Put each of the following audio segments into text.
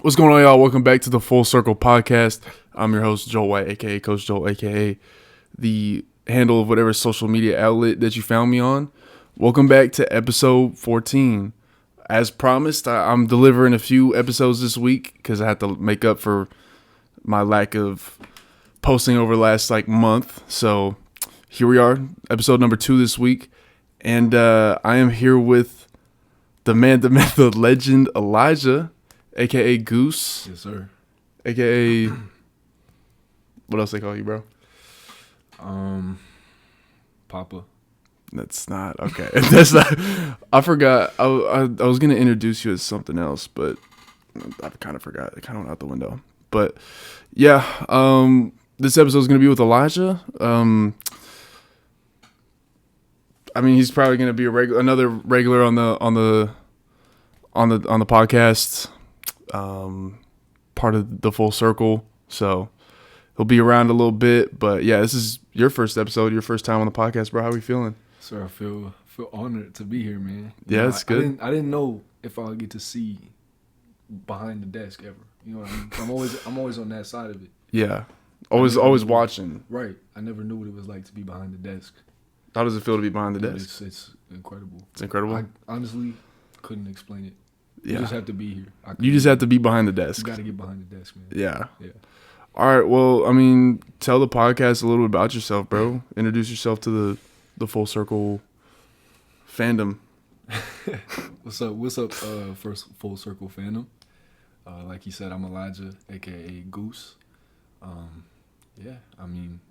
What's going on, y'all? Welcome back to the Full Circle Podcast. I'm your host, Joel White, aka Coach Joel, aka the handle of whatever social media outlet that you found me on. Welcome back to episode 14. As promised, I'm delivering a few episodes this week because I had to make up for my lack of posting over the last month. So here we are, episode number 2 this week. And I am here with the man, the myth, the legend, Elijah, a.k.a. Goose. Yes, sir. A.k.a. What else they call you, bro? Papa. That's not, okay. That's not, I forgot. I was going to introduce you as something else, but I kind of forgot. It kind of went out the window. But, yeah, this episode is going to be with Elijah. I mean, he's probably going to be another regular on the podcast, part of the Full Circle. So he'll be around a little bit. But yeah, this is your first episode, your first time on the podcast, bro. How are we feeling? Sir, I feel honored to be here, man. Yeah, it's good. I didn't know if I'll get to see behind the desk ever. You know what I mean? I'm always on that side of it. Yeah, always watching. Right. I never knew what it was like to be behind the desk. How does it feel to be behind the desk? It's incredible. It's incredible. I honestly couldn't explain it. Yeah. You just have to be here. You just have to be behind the desk. You got to get behind the desk, man. Yeah. Yeah. All right. Well, I mean, tell the podcast a little bit about yourself, bro. Introduce yourself to the Full Circle fandom. What's up, first Full Circle fandom? Like you said, I'm Elijah, a.k.a. Goose. Yeah, I mean,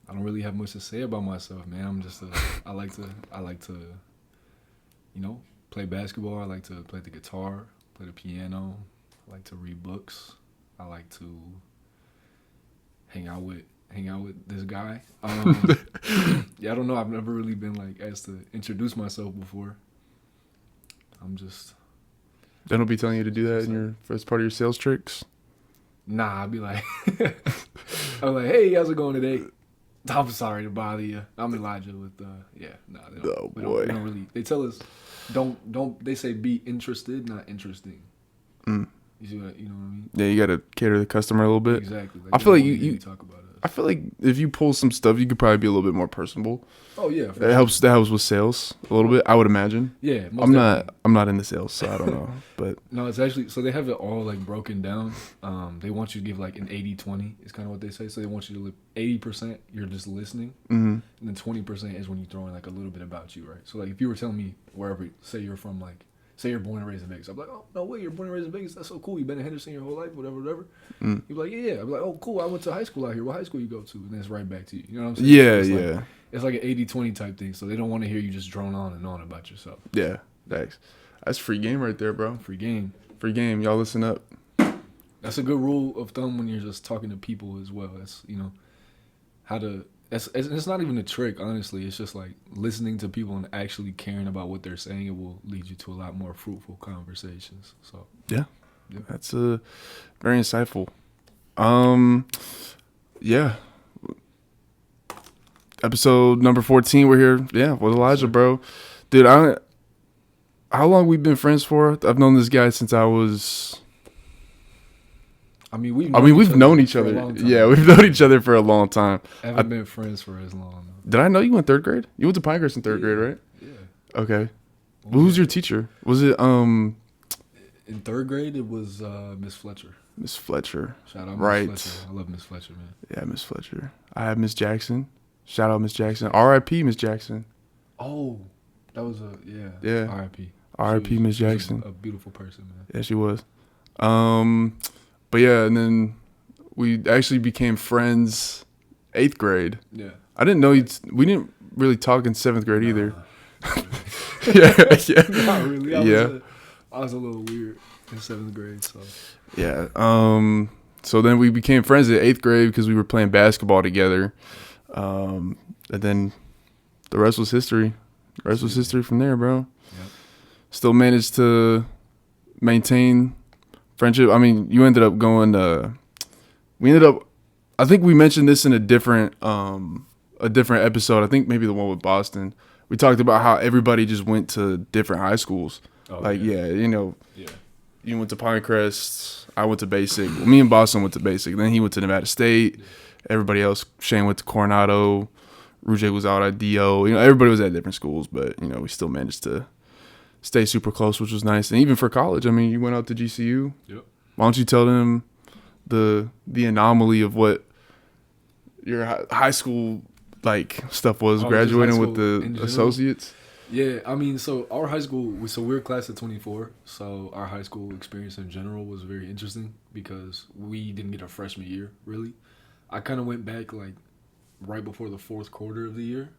I don't really have much to say about myself, man. I'm just I like to, you know, play basketball. I like to play the guitar, play the piano. I like to read books. I like to hang out with this guy. Yeah, I don't know. I've never really been asked to introduce myself before. I'm just. They don't be telling you to do that in your first part of your sales tricks? Nah, I'd be like, hey, how's it going today? I'm sorry to bother you. I'm Elijah with They don't really. They tell us, don't. They say be interested, not interesting. Mm. You see what you know what I mean? Yeah, you gotta cater to the customer a little bit. Exactly. I feel like you talk about it. I feel like if you pull some stuff, you could probably be a little bit more personable. Oh yeah, That helps with sales a little bit, I would imagine. Yeah, I'm not into sales, so I don't know. But no, it's actually, so they have it all broken down. They want you to give an 80-20 is kind of what they say. So they want you to 80% you're just listening, and then 20% is when you throw in a little bit about you, right? So if you were telling me wherever, say you're from, say you're born and raised in Vegas, I'm like, oh no way, you're born and raised in Vegas. That's so cool. You've been in Henderson your whole life, whatever. You'd be like, yeah. I'm like, oh cool. I went to high school out here. What high school you go to? And then it's right back to you. You know what I'm saying? Yeah, so it's like an 80-20 type thing. So they don't want to hear you just drone on and on about yourself. Yeah, thanks. That's free game right there, bro. Free game. Y'all listen up. That's a good rule of thumb when you're just talking to people as well. That's how to. It's not even a trick, honestly. It's just listening to people and actually caring about what they're saying. It will lead you to a lot more fruitful conversations. So yeah. That's very insightful. Yeah. Episode number 14. We're here. Yeah, with Elijah, bro. Dude, how long we been friends for? I've known this guy since I was. We've known each other. Yeah, we've known each other for a long time. I haven't been friends for as long. Did I know you went third grade? You went to Pinecrest in third grade, right? Yeah. Okay. Well, who's your teacher? Was it In third grade, it was Miss Fletcher. Miss Fletcher. Shout out Right. Miss Fletcher. I love Miss Fletcher, man. Yeah, Miss Fletcher. I have Miss Jackson. Shout out Miss Jackson. R.I.P. Miss Jackson. Oh, that was Yeah. R.I.P. R.I.P. Miss Jackson. A beautiful person, man. Yeah, she was. But yeah, and then we actually became friends 8th grade. Yeah. I didn't know we didn't really talk in 7th grade either. Yeah. Not really. I was a little weird in 7th grade, so. Yeah. So then we became friends at 8th grade because we were playing basketball together. And then the rest was history. The rest was history from there, bro. Yep. Still managed to maintain friendship. I mean, you ended up going I think we mentioned this in a different episode. I think maybe the one with Boston. We talked about how everybody just went to different high schools. Oh, yeah. Yeah. you went to Pinecrest. I went to Basic. Well, me and Boston went to Basic. Then he went to Nevada State. Yeah. Everybody else, Shane went to Coronado. Rujay was out at DO. You know, everybody was at different schools, but you know, we still managed to stay super close, which was nice. And even for college, I mean, you went out to GCU. Yep. Why don't you tell them the anomaly of what your high school like stuff was, graduating with the associates? Yeah, I mean, so our high school, so we're a class of 24, so our high school experience in general was very interesting because we didn't get a freshman year, really. I kind of went back, like, right before the fourth quarter of the year,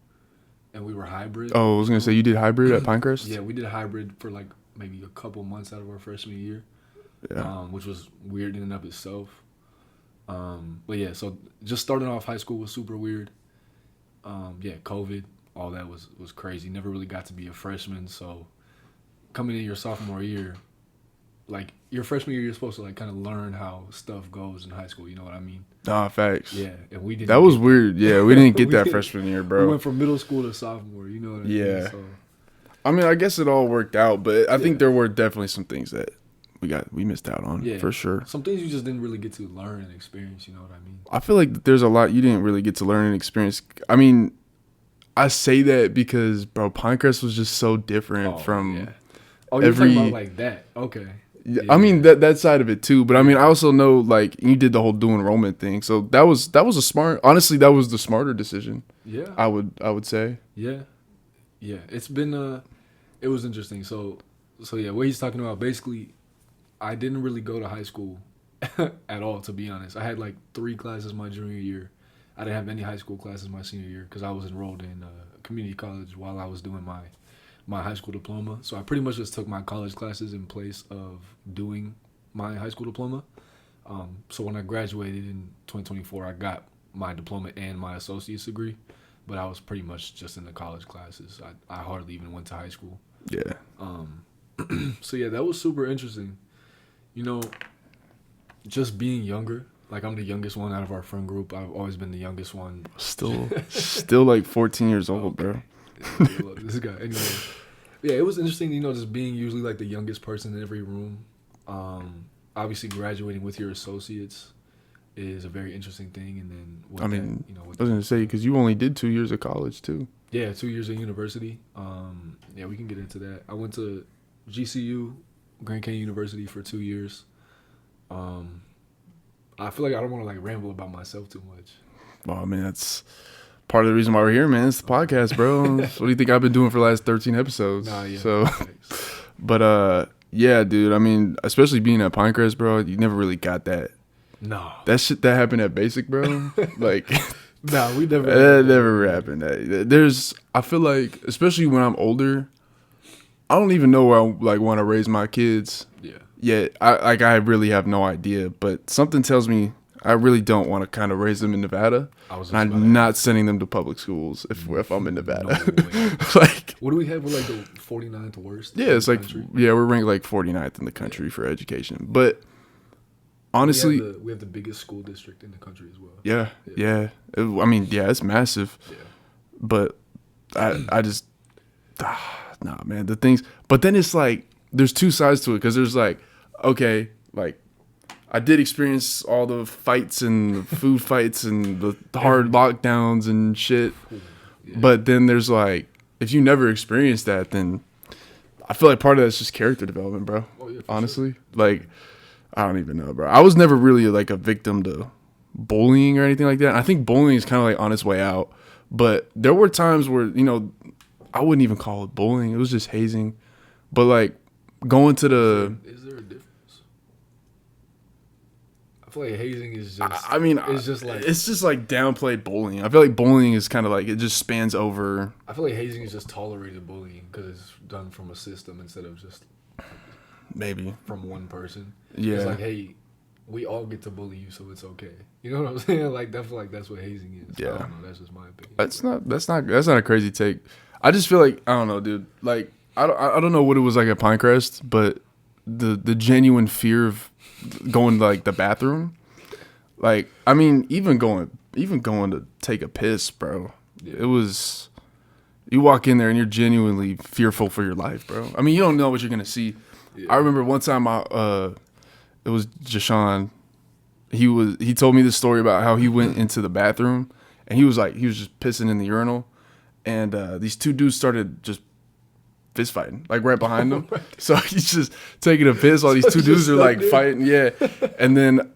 and we were hybrid. Oh, I was going to say, you did hybrid at Pinecrest? Yeah, we did hybrid for, like, maybe a couple months out of our freshman year, which was weird in and of itself. But, yeah, so just starting off high school was super weird. COVID. All that was crazy. Never really got to be a freshman. So coming in your sophomore year, like your freshman year, you're supposed to like kind of learn how stuff goes in high school. You know what I mean? Facts. Yeah, and we didn't. That was weird. Yeah, we didn't get that freshman year, bro. We went from middle school to sophomore. You know what I mean? Yeah. So, I mean, I guess it all worked out, but I think there were definitely some things that we missed out on for sure. Some things you just didn't really get to learn and experience. You know what I mean? I feel like there's a lot you didn't really get to learn and experience. I mean, I say that because, bro, Pinecrest was just so different from you're talking about like that. Okay. Yeah. I mean, that side of it too. But I mean, I also know, like, you did the whole dual enrollment thing. So that was a smart, honestly, that was the smarter decision. Yeah. I would say. Yeah. Yeah. It's been, it was interesting. So yeah, what he's talking about, basically, I didn't really go to high school at all, to be honest. I had like 3 classes my junior year. I didn't have any high school classes my senior year because I was enrolled in community college while I was doing my high school diploma. So I pretty much just took my college classes in place of doing my high school diploma. So when I graduated in 2024, I got my diploma and my associate's degree, but I was pretty much just in the college classes. I hardly even went to high school. Yeah. So yeah, that was super interesting. You know, just being younger. Like, I'm the youngest one out of our friend group. I've always been the youngest one. Still like 14 years old, bro. This guy. Anyway, yeah, it was interesting, you know, just being usually like the youngest person in every room. Obviously, graduating with your associates is a very interesting thing. And then, I was going to say, because you only did 2 years of college, too. Yeah, 2 years of university. Yeah, we can get into that. I went to GCU, Grand Canyon University, for 2 years. I feel like I don't want to like ramble about myself too much. Well, I mean, that's part of the reason why we're here, man. It's the podcast, bro. What do you think I've been doing for the last 13 episodes? So, but yeah, dude. I mean, especially being at Pinecrest, bro, you never really got that. No. That shit that happened at Basic, bro. Like, we never. That never happened. I feel like, especially when I'm older, I don't even know where I like want to raise my kids. Yeah. Yet, I really have no idea, but something tells me I really don't want to kind of raise them in Nevada. I'm not sending them to public schools if I'm in Nevada. No like, what do we have? We're like the 49th worst. Yeah, it's like country. We're ranked like 49th in the country for education. But honestly, we have the biggest school district in the country as well. Yeah. I mean, it's massive. Yeah. But I just nah, man. The things, but then it's like there's two sides to it because there's like. Okay, like, I did experience all the fights and the food fights and the hard lockdowns and shit. Yeah. But then there's like, if you never experienced that, then I feel like part of that's just character development, bro. Oh, yeah, honestly. Sure. Like, I don't even know, bro. I was never really like a victim to bullying or anything like that. I think bullying is kind of like on its way out. But there were times where, you know, I wouldn't even call it bullying. It was just hazing. But like, going to the... Is there a difference? I feel like hazing is just... I mean, it's just like downplayed bullying. I feel like bullying is kind of like, it just spans over... I feel like hazing is just tolerated bullying because it's done from a system instead of just... Maybe. From one person. Yeah. It's like, hey, we all get to bully you, so it's okay. You know what I'm saying? Like, I feel like that's what hazing is. Yeah. I don't know. That's just my opinion. That's not a crazy take. I just feel like, I don't know, dude. Like, I don't know what it was like at Pinecrest, but the genuine fear of going to like the bathroom, like, I mean, even going to take a piss, bro. Yeah. It was, you walk in there and you're genuinely fearful for your life, bro. I mean, you don't know what you're gonna see. I remember one time it was Jashawn. He told me this story about how he went into the bathroom and he was just pissing in the urinal, and these two dudes started just fist fighting like right behind him. So he's just taking a piss while these two dudes are like fighting. Yeah, and then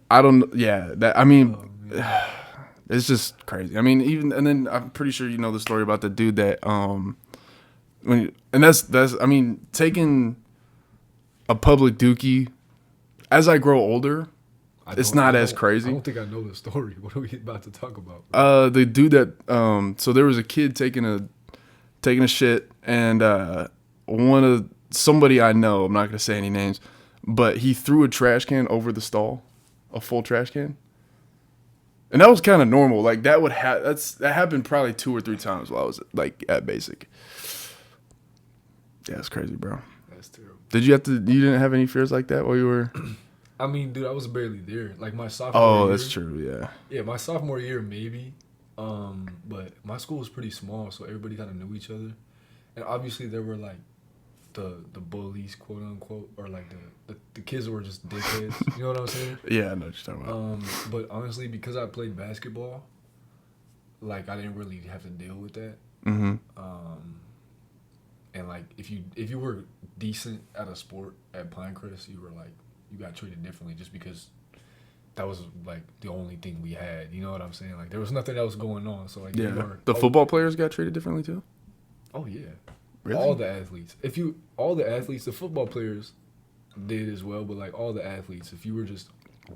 it's just crazy. I mean, and then I'm pretty sure you know the story about the dude that taking a public dookie. As I grow older, it's not as crazy. I don't think I know the story. What are we about to talk about? The dude that so there was a kid taking a shit, and somebody I know, I'm not gonna say any names, but he threw a trash can over the stall, a full trash can. And that was kind of normal. Like that happened probably 2 or 3 times while I was like at basic. Yeah, it's crazy, bro. That's terrible. You didn't have any fears like that while you were? I mean, dude, I was barely there. Like my sophomore year. Oh, that's true. Yeah. Yeah, my sophomore year maybe. But my school was pretty small, so everybody kind of knew each other, and obviously there were like the bullies, quote unquote, or like the kids that were just dickheads. You know what I'm saying? Yeah, I know what you're talking about. But honestly, because I played basketball, like I didn't really have to deal with that. Mm-hmm. And like if you were decent at a sport at Pinecrest, you got treated differently just because that was like the only thing we had. You know what I'm saying? Like there was nothing else going on. So like the football players got treated differently too. Oh yeah. Really? All the athletes. The football players did as well, but like all the athletes, if you were just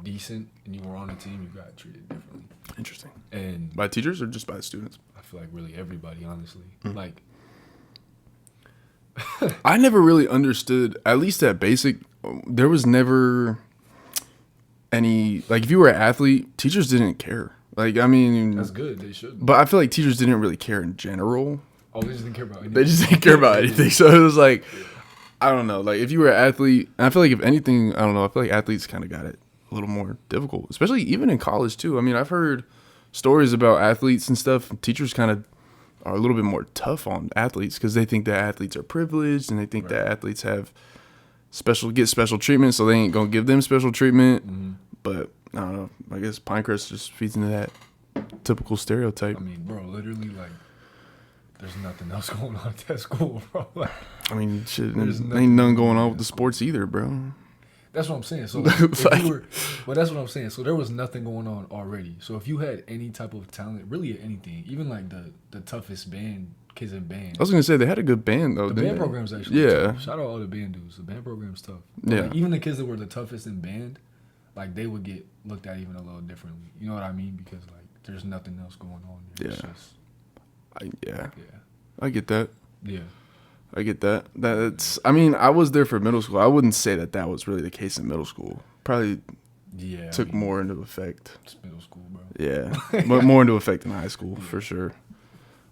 decent and you were on a team, you got treated differently. Interesting. And by teachers or just by students? I feel like really everybody, honestly. Mm-hmm. Like I never really understood, at least at basic, there was never any, like if you were an athlete, teachers didn't care. Like, I mean. That's good. They should. But I feel like teachers didn't really care in general. Oh, they just didn't care about anything. They just didn't care about anything. So it was like, I don't know. Like if you were an athlete, and I feel like if anything, I don't know, I feel like athletes kind of got it a little more difficult, especially even in college too. I mean, I've heard stories about athletes and stuff. Teachers kind of are a little bit more tough on athletes because they think that athletes are privileged and they think that athletes have get special treatment, so they ain't gonna give them special treatment. Mm-hmm. But I don't know. I guess Pinecrest just feeds into that typical stereotype. I mean, bro, literally, like, there's nothing else going on at that school, bro. Like, I mean, shit, ain't nothing going on with the sports either, bro. That's what I'm saying. So, that's what I'm saying. So there was nothing going on already. So if you had any type of talent, really anything, even like the toughest kids in band. I was gonna say they had a good band though. The band program's actually tough. Shout out all the band dudes. The band program's tough. But yeah. Like, even the kids that were the toughest in band, like they would get looked at even a little differently. You know what I mean? Because like there's nothing else going on there. Yeah. It's just, I get that. Yeah. I get that. I mean, I was there for middle school. I wouldn't say that was really the case in middle school. Probably took more into effect. It's middle school, bro. Yeah. But more into effect in high school, for sure.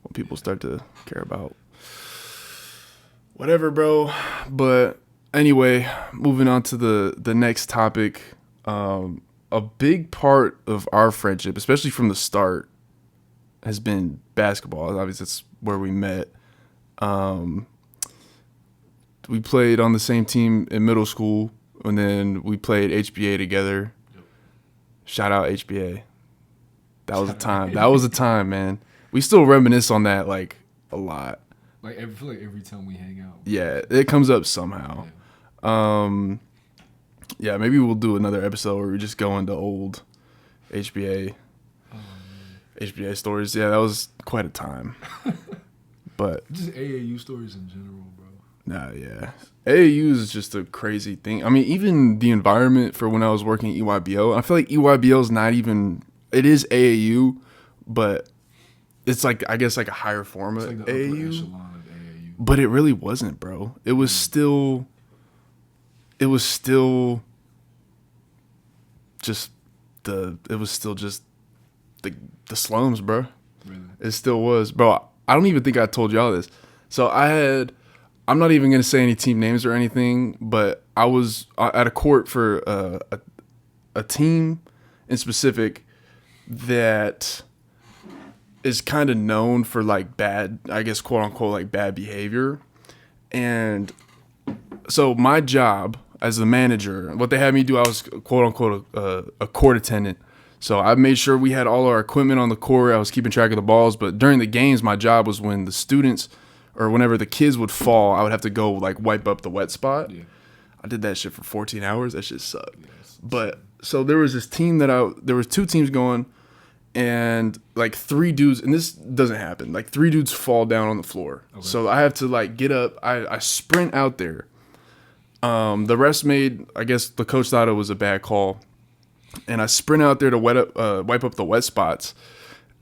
When people start to care about whatever, bro. But anyway, moving on to the next topic. A big part of our friendship, especially from the start, has been basketball. Obviously, that's where we met. We played on the same team in middle school, and then we played HBA together. Yep. Shout out HBA. That was a time. That was a time, man. We still reminisce on that like a lot. Like I feel like every time we hang out. Yeah, it comes up somehow. Yeah, maybe we'll do another episode where we just go into old HBA stories. Yeah, that was quite a time. But just AAU stories in general, bro. Nah, yeah. AAU is just a crazy thing. I mean, even the environment for when I was working at EYBO, I feel like EYBO is not even, it is AAU, but it's like, I guess like a higher form of like the AAU. Upper echelon of AAU. But it really wasn't, bro. It was still just the slums, bro. Really? It still was, bro. I don't even think I told y'all this. So I'm not even going to say any team names or anything, but I was at a court for a team in specific that is kind of known for like bad, I guess, quote unquote, like bad behavior. And So my job as the manager, what they had me do, I was quote unquote a court attendant. So I made sure we had all our equipment on the court. I was keeping track of the balls. But during the games, my job was when the students or whenever the kids would fall, I would have to go like wipe up the wet spot. Yeah. I did that shit for 14 hours. That shit sucked. Yes. But so there was this team there was 2 teams going, and like 3 dudes, and this doesn't happen. Like 3 dudes fall down on the floor. Okay. So I have to like get up. I sprint out there. The rest I guess the coach thought it was a bad call, and I sprint out there to wipe up the wet spots,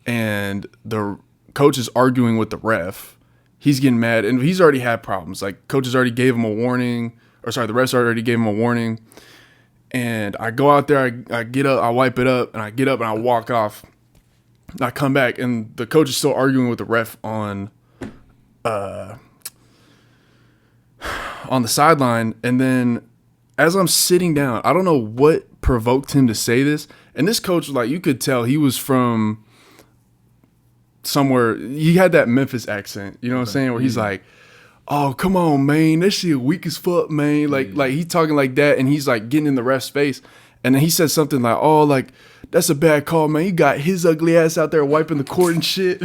and the coach is arguing with the ref. He's getting mad, and he's already had problems. Like, coaches already gave him a warning, the refs already gave him a warning. And I go out there, I get up, I wipe it up, and I get up and I walk off. And I come back, and the coach is still arguing with the ref on the sideline. And then as I'm sitting down, I don't know what provoked him to say this. And this coach, like, you could tell he was from somewhere. He had that Memphis accent, you know what I'm saying, where he's like, oh, come on, man, that shit weak as fuck, man. Like he's talking like that, and he's like getting in the ref's face. And then he said something like, oh, like, that's a bad call, man. You got his ugly ass out there wiping the court and shit.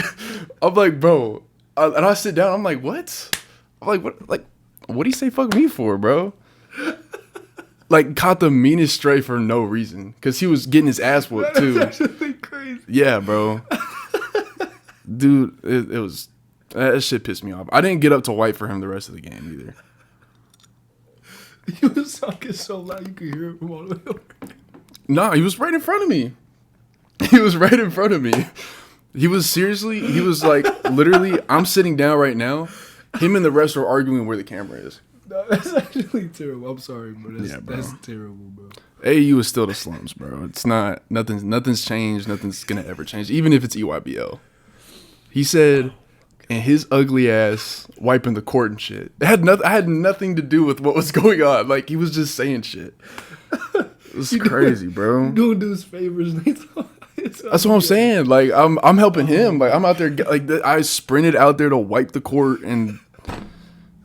I'm like, bro. And I sit down, I'm like, what? I'm like, what? Like, what do you say fuck me for, bro? Like, caught the meanest stray for no reason. Because he was getting his ass whooped, too. That's actually crazy. Yeah, bro. Dude, it was... That shit pissed me off. I didn't get up to wipe for him the rest of the game, either. He was talking so loud you could hear him from all the way over. No, he was right in front of me. He was right in front of me. He was like, literally, I'm sitting down right now. Him and the refs are arguing where the camera is. No, that's actually terrible. I'm sorry, bro. That's terrible, bro. AAU is still the slums, bro. It's not, nothing's changed. Nothing's going to ever change, even if it's EYBL. He said, and his ugly ass wiping the court and shit. I had nothing to do with what was going on. Like, he was just saying shit. It was crazy, bro. You doing dudes favors. That's what I'm saying. Like, I'm helping him. Like, I'm out there. Like, I sprinted out there to wipe the court, and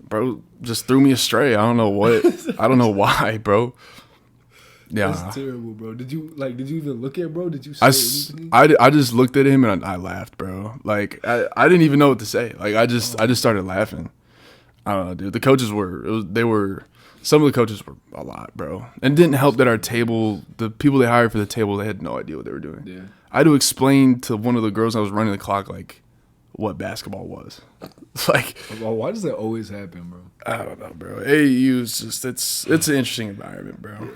bro just threw me astray. I don't know what. I don't know why, bro. Yeah, that's terrible, bro. Did you even look at bro? Did you say anything? I just looked at him and I laughed, bro. Like, I didn't even know what to say. Like, I just started laughing. I don't know, dude. The coaches some of the coaches were a lot, bro. And it didn't help that our table, the people they hired for the table, they had no idea what they were doing. Yeah. I had to explain to one of the girls I was running the clock, like, what basketball was. It's like, well, why does that always happen, bro? I don't know, bro. AAU is just, it's an interesting environment, bro. Yeah.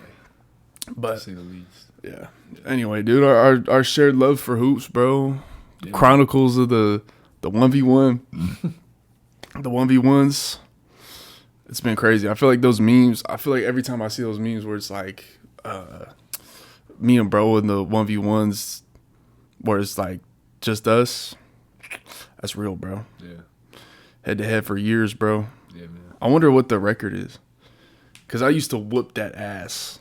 But to say the least. Yeah. Anyway, dude, our shared love for hoops, bro. Yeah. Chronicles of the 1v1. The 1v1s. It's been crazy. I feel like those memes, every time I see those memes where it's like me and bro in the 1v1s where it's like just us, that's real, bro. Yeah. Head to head for years, bro. Yeah, man. I wonder what the record is. Because I used to whoop that ass.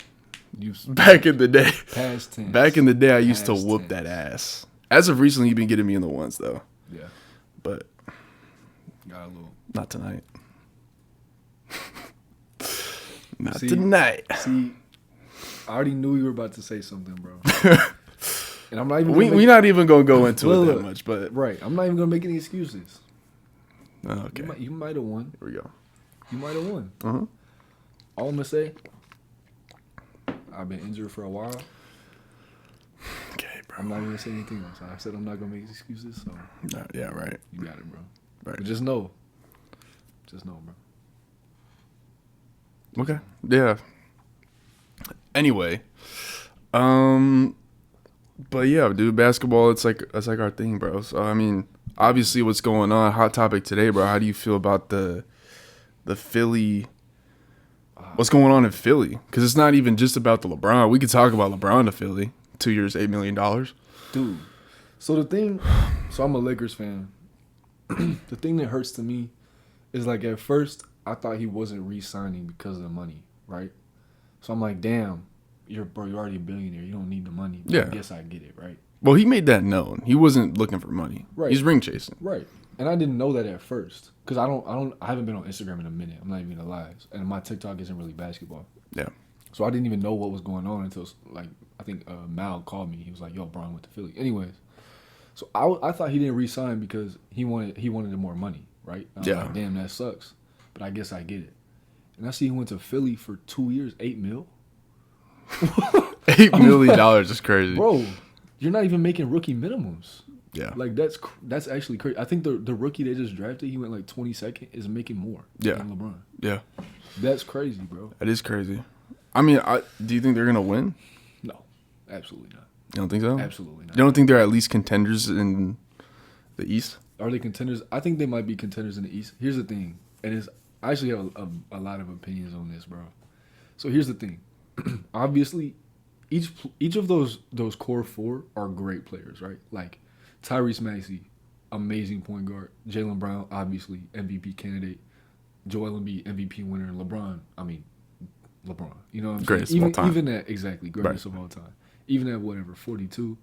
Back in the day. Past tense. Back in the day, I used to whoop that ass. As of recently, you've been getting me in the ones, though. Yeah. But got a little. Not tonight. Not tonight. See, I already knew you were about to say something, bro. And I'm not even. We're not even gonna go into it that much, but right. I'm not even gonna make any excuses. Oh, okay. You might have won. Here we go. You might have won. All I'm gonna say, I've been injured for a while. Okay, bro. I'm not even gonna say anything else. I said I'm not gonna make excuses. So. Yeah, right. You got it, bro. Right. But just know, bro. Okay. Yeah. Anyway, but yeah, dude, basketball, it's like our thing, bro. So I mean, obviously, what's going on? Hot topic today, bro. How do you feel about the Philly? What's going on in Philly? Because it's not even just about the LeBron. We could talk about LeBron to Philly. 2 years, $8 million. Dude. So I'm a Lakers fan. The thing that hurts to me is like at first I thought he wasn't re-signing because of the money, right? So I'm like, damn, you're already a billionaire. You don't need the money. But yeah. I guess I get it, right? Well, he made that known. He wasn't looking for money. Right. He's ring chasing. Right. And I didn't know that at first because I haven't been on Instagram in a minute. I'm not even gonna lie, and my TikTok isn't really basketball. Yeah. So I didn't even know what was going on until like I think Mal called me. He was like, "Yo, Brian went to Philly." Anyways, so I thought he didn't re-sign because he wanted more money, right? And I was like, damn, that sucks. But I guess I get it. And I see he went to Philly for 2 years, $8 million. $8 million is crazy, bro. You're not even making rookie minimums. Yeah, like that's actually crazy. I think the rookie they just drafted, he went like 22nd, is making more. Yeah, than LeBron. Yeah, that's crazy, bro. That is crazy. I mean, do you think they're gonna win? No, absolutely not. You don't think so? Absolutely not. You don't think they're at least contenders in the East? Are they contenders? I think they might be contenders in the East. Here's the thing, and I actually have a lot of opinions on this, bro. So here's the thing. Obviously, each of those core four are great players, right? Like Tyrese Maxey, amazing point guard. Jaylen Brown, obviously MVP candidate. Joel Embiid, MVP winner. And LeBron, you know what I'm greatest saying? of all time. Even at greatest of all time. Even at whatever 42,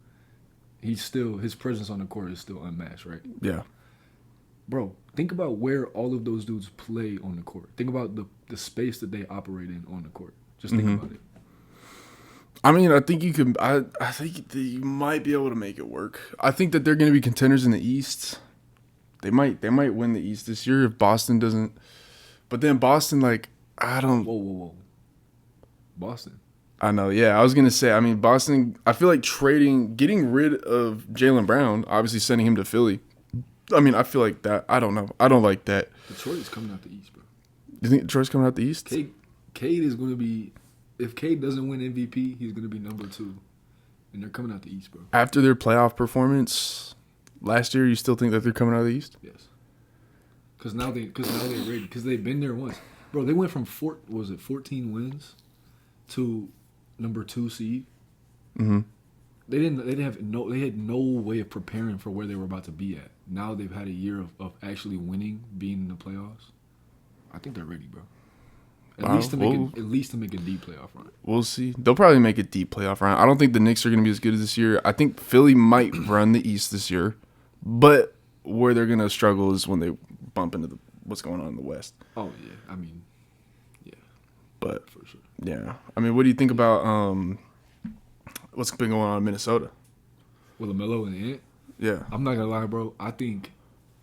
his presence on the court is still unmatched, right? Yeah. Bro, think about where all of those dudes play on the court. Think about the space that they operate in on the court. Just think about it. I mean, I think you can. I think that you might be able to make it work. I think that they're going to be contenders in the East. They might win the East this year if Boston doesn't. But then Boston, like, I don't. Whoa. Boston. I know. Yeah, I was gonna say. I mean, Boston. I feel like getting rid of Jaylen Brown, obviously sending him to Philly. I mean, I feel like that. I don't know. I don't like that. Detroit is coming out the East, bro. You think Detroit's coming out the East? Cade is going to be. If Cade doesn't win MVP, he's going to be number 2, and they're coming out the East, bro. After their playoff performance last year, you still think that they're coming out of the East? Yes. Because now they're ready. Because they've been there once, bro. They went from 14 wins to number 2 seed. Mm-hmm. They had no way of preparing for where they were about to be at. Now they've had a year of actually winning, being in the playoffs. I think they're ready, bro. At least to make a deep playoff run. We'll see. They'll probably make a deep playoff run. I don't think the Knicks are going to be as good as this year. I think Philly might run the East this year, but where they're going to struggle is when they bump into what's going on in the West. Oh yeah, I mean, yeah, but for sure. Yeah, I mean, what do you think about what's been going on in Minnesota with LaMelo and Ant? Yeah, I'm not gonna lie, bro. I think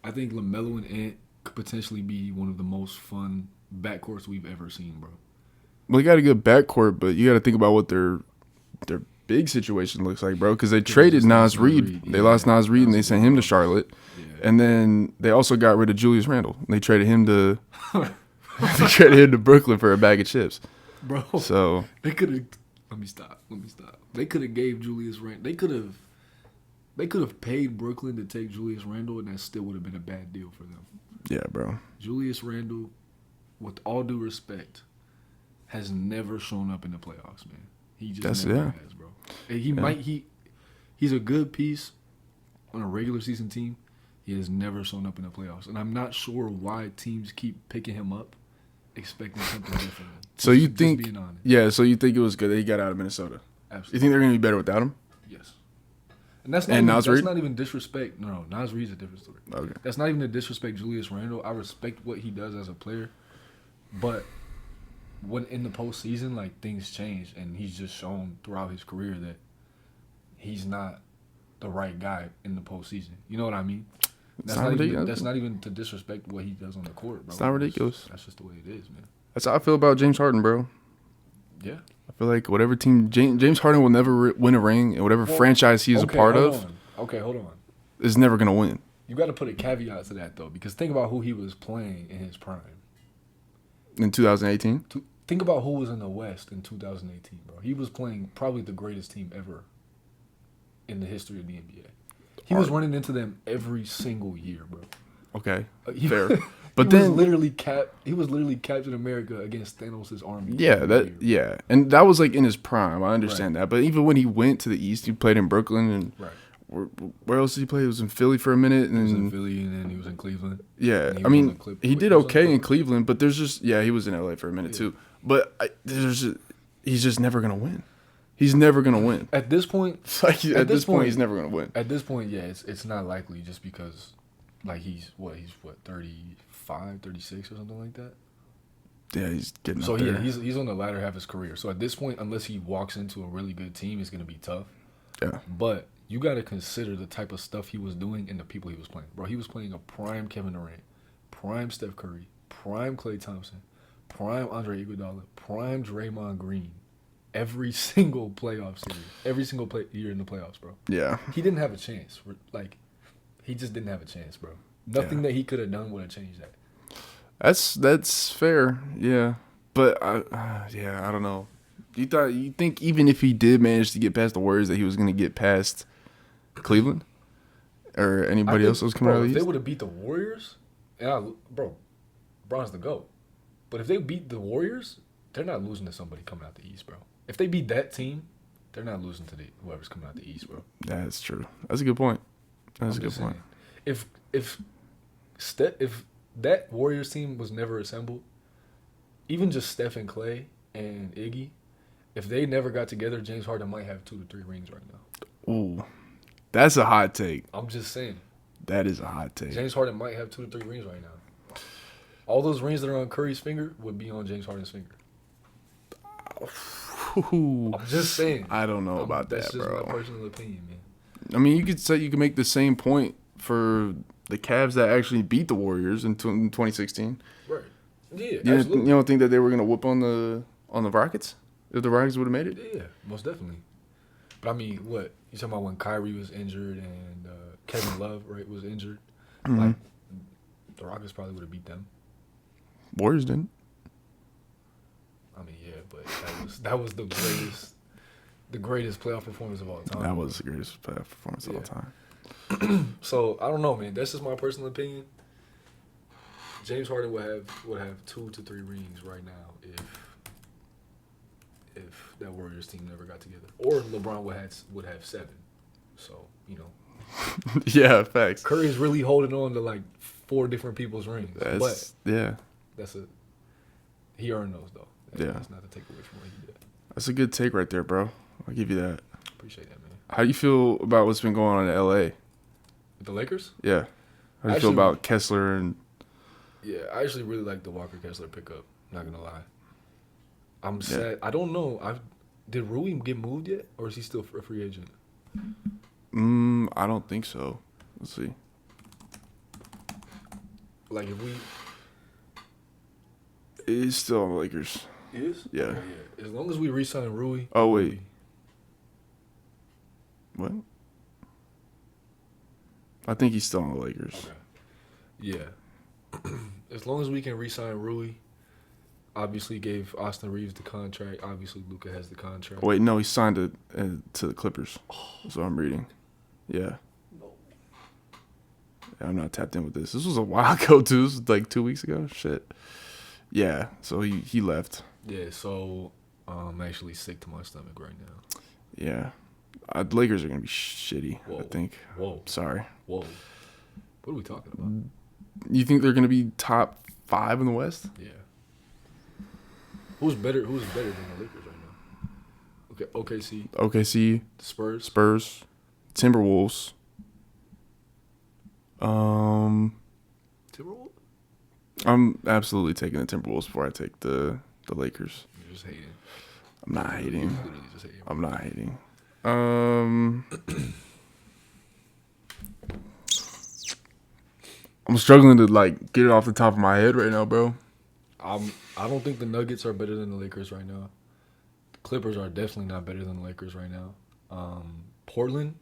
LaMelo and Ant could potentially be one of the most fun backcourts we've ever seen, bro. Well, you got a good backcourt, but you got to think about what their big situation looks like, bro. Because they traded Nas Reed. They lost Nas Reed, and they sent him to Charlotte. Yeah. And then they also got rid of Julius Randle. They traded him to Brooklyn for a bag of chips, bro. So they could have. Let me stop. They could have gave Julius Randle. They could have paid Brooklyn to take Julius Randle, and that still would have been a bad deal for them. Yeah, bro. Julius Randle, with all due respect, has never shown up in the playoffs, man. He just never has, bro. And he's a good piece on a regular season team. He has never shown up in the playoffs, and I'm not sure why teams keep picking him up, expecting something different. So you think? Yeah. So you think it was good that he got out of Minnesota? Absolutely. You think they're going to be better without him? Yes. And that's not even disrespect. No, Nas Reed's a different story. Okay. That's not even to disrespect Julius Randle. I respect what he does as a player, but when in the postseason, like, things change, and he's just shown throughout his career that he's not the right guy in the postseason. You know what I mean? That's not even to disrespect what he does on the court, bro. It's not ridiculous. That's just the way it is, man. That's how I feel about James Harden, bro. Yeah. I feel like whatever team James Harden will never win a ring, and whatever franchise he is a part of, hold on, is never gonna win. You got to put a caveat to that though, because think about who he was playing in his prime. In 2018. Think about who was in the West in 2018, bro. He was playing probably the greatest team ever in the history of the NBA. He was running into them every single year, bro. Okay, fair. But he was literally Captain America against Thanos' army. Yeah, and that was like in his prime. I understand that, but even when he went to the East, he played in Brooklyn, and where else did he play? He was in Philly for a minute, and he was in Philly, and then he was in Cleveland. Yeah, I mean, he did okay in Cleveland, but there's just he was in LA for a minute too. But he's just never gonna win. He's never gonna win. At this point, he's never gonna win. At this point, yeah, it's not likely just because Like he's 35, 36 or something like that. Yeah, he's getting So up there. yeah, he's on the latter half of his career. So at this point, unless he walks into a really good team, it's gonna be tough. Yeah. But you got to consider the type of stuff he was doing and the people he was playing. Bro, he was playing a prime Kevin Durant, prime Steph Curry, prime Klay Thompson, prime Andre Iguodala, prime Draymond Green. Every single playoff series, every single year in the playoffs, bro. Yeah. He didn't have a chance. Like, he just didn't have a chance, bro. Nothing that he could have done would have changed that. That's fair. Yeah. But I don't know. You think even if he did manage to get past the Warriors that he was going to get past Cleveland or anybody else that was coming out of the If East? they would have beat the Warriors, LeBron's the GOAT. But if they beat the Warriors, they're not losing to somebody coming out the East, bro. If they beat that team, they're not losing to whoever's coming out the East, bro. That's true. That's a good point. That's a good point. If that Warriors team was never assembled, even just Steph and Klay and Iggy, if they never got together, James Harden might have 2 to 3 rings right now. Ooh, that's a hot take. I'm just saying. That is a hot take. James Harden might have 2 to 3 rings right now. All those rings that are on Curry's finger would be on James Harden's finger. Ooh, I'm just saying. I don't know about that, bro. That's just my personal opinion, man. I mean, you could make the same point for the Cavs that actually beat the Warriors in 2016. Right. Yeah, You absolutely. don't think that they were gonna whoop on the Rockets if the Rockets would have made it? Yeah, most definitely. But I mean, what you talking about when Kyrie was injured and Kevin Love, right, was injured? Mm-hmm. Like the Rockets probably would have beat them. Warriors didn't. I mean, yeah, but that was the greatest playoff performance of all time. That was the greatest playoff performance of all time. So I don't know, man. That's just my personal opinion. James Harden would have 2 to 3 rings right now if that Warriors team never got together, or LeBron would have 7. So Yeah, facts. Curry's really holding on to like 4 different people's rings. He earned those though. That's not to take away from what he did. That's a good take right there, bro. I'll give you that. Appreciate that, man. How do you feel about what's been going on in LA? The Lakers? Yeah. How do you feel about Kessler and? Yeah, I actually really like the Walker Kessler pickup. Not gonna lie. I'm sad. I don't know. Did Rui get moved yet, or is he still a free agent? I don't think so. Let's see. Like if we. He's still on the Lakers. He is? Yeah. Okay, yeah. As long as we re-sign Rui. Oh wait. What? I think he's still on the Lakers. Okay. Yeah. As long as we can re-sign Rui, obviously gave Austin Reeves the contract. Obviously Luka has the contract. Wait, no, he signed to the Clippers. That's what I'm reading. Yeah. No. Yeah, I'm not tapped in with this. This was a while ago too. This was like 2 weeks ago. Shit. Yeah. So he left. Yeah. So I'm actually sick to my stomach right now. Yeah. The Lakers are gonna be shitty. Whoa. I think. Whoa. Sorry. Whoa. What are we talking about? You think they're gonna be top 5 in the West? Yeah. Who's better than the Lakers right now? Okay, OKC. OKC, The Spurs. Timberwolves. Timberwolves? I'm absolutely taking the Timberwolves before I take the Lakers. You're just hating. I'm not hating. You're literally just hating. I'm not hating. I'm struggling to like get it off the top of my head right now, bro. I don't think the Nuggets are better than the Lakers right now. The Clippers are definitely not better than the Lakers right now. Portland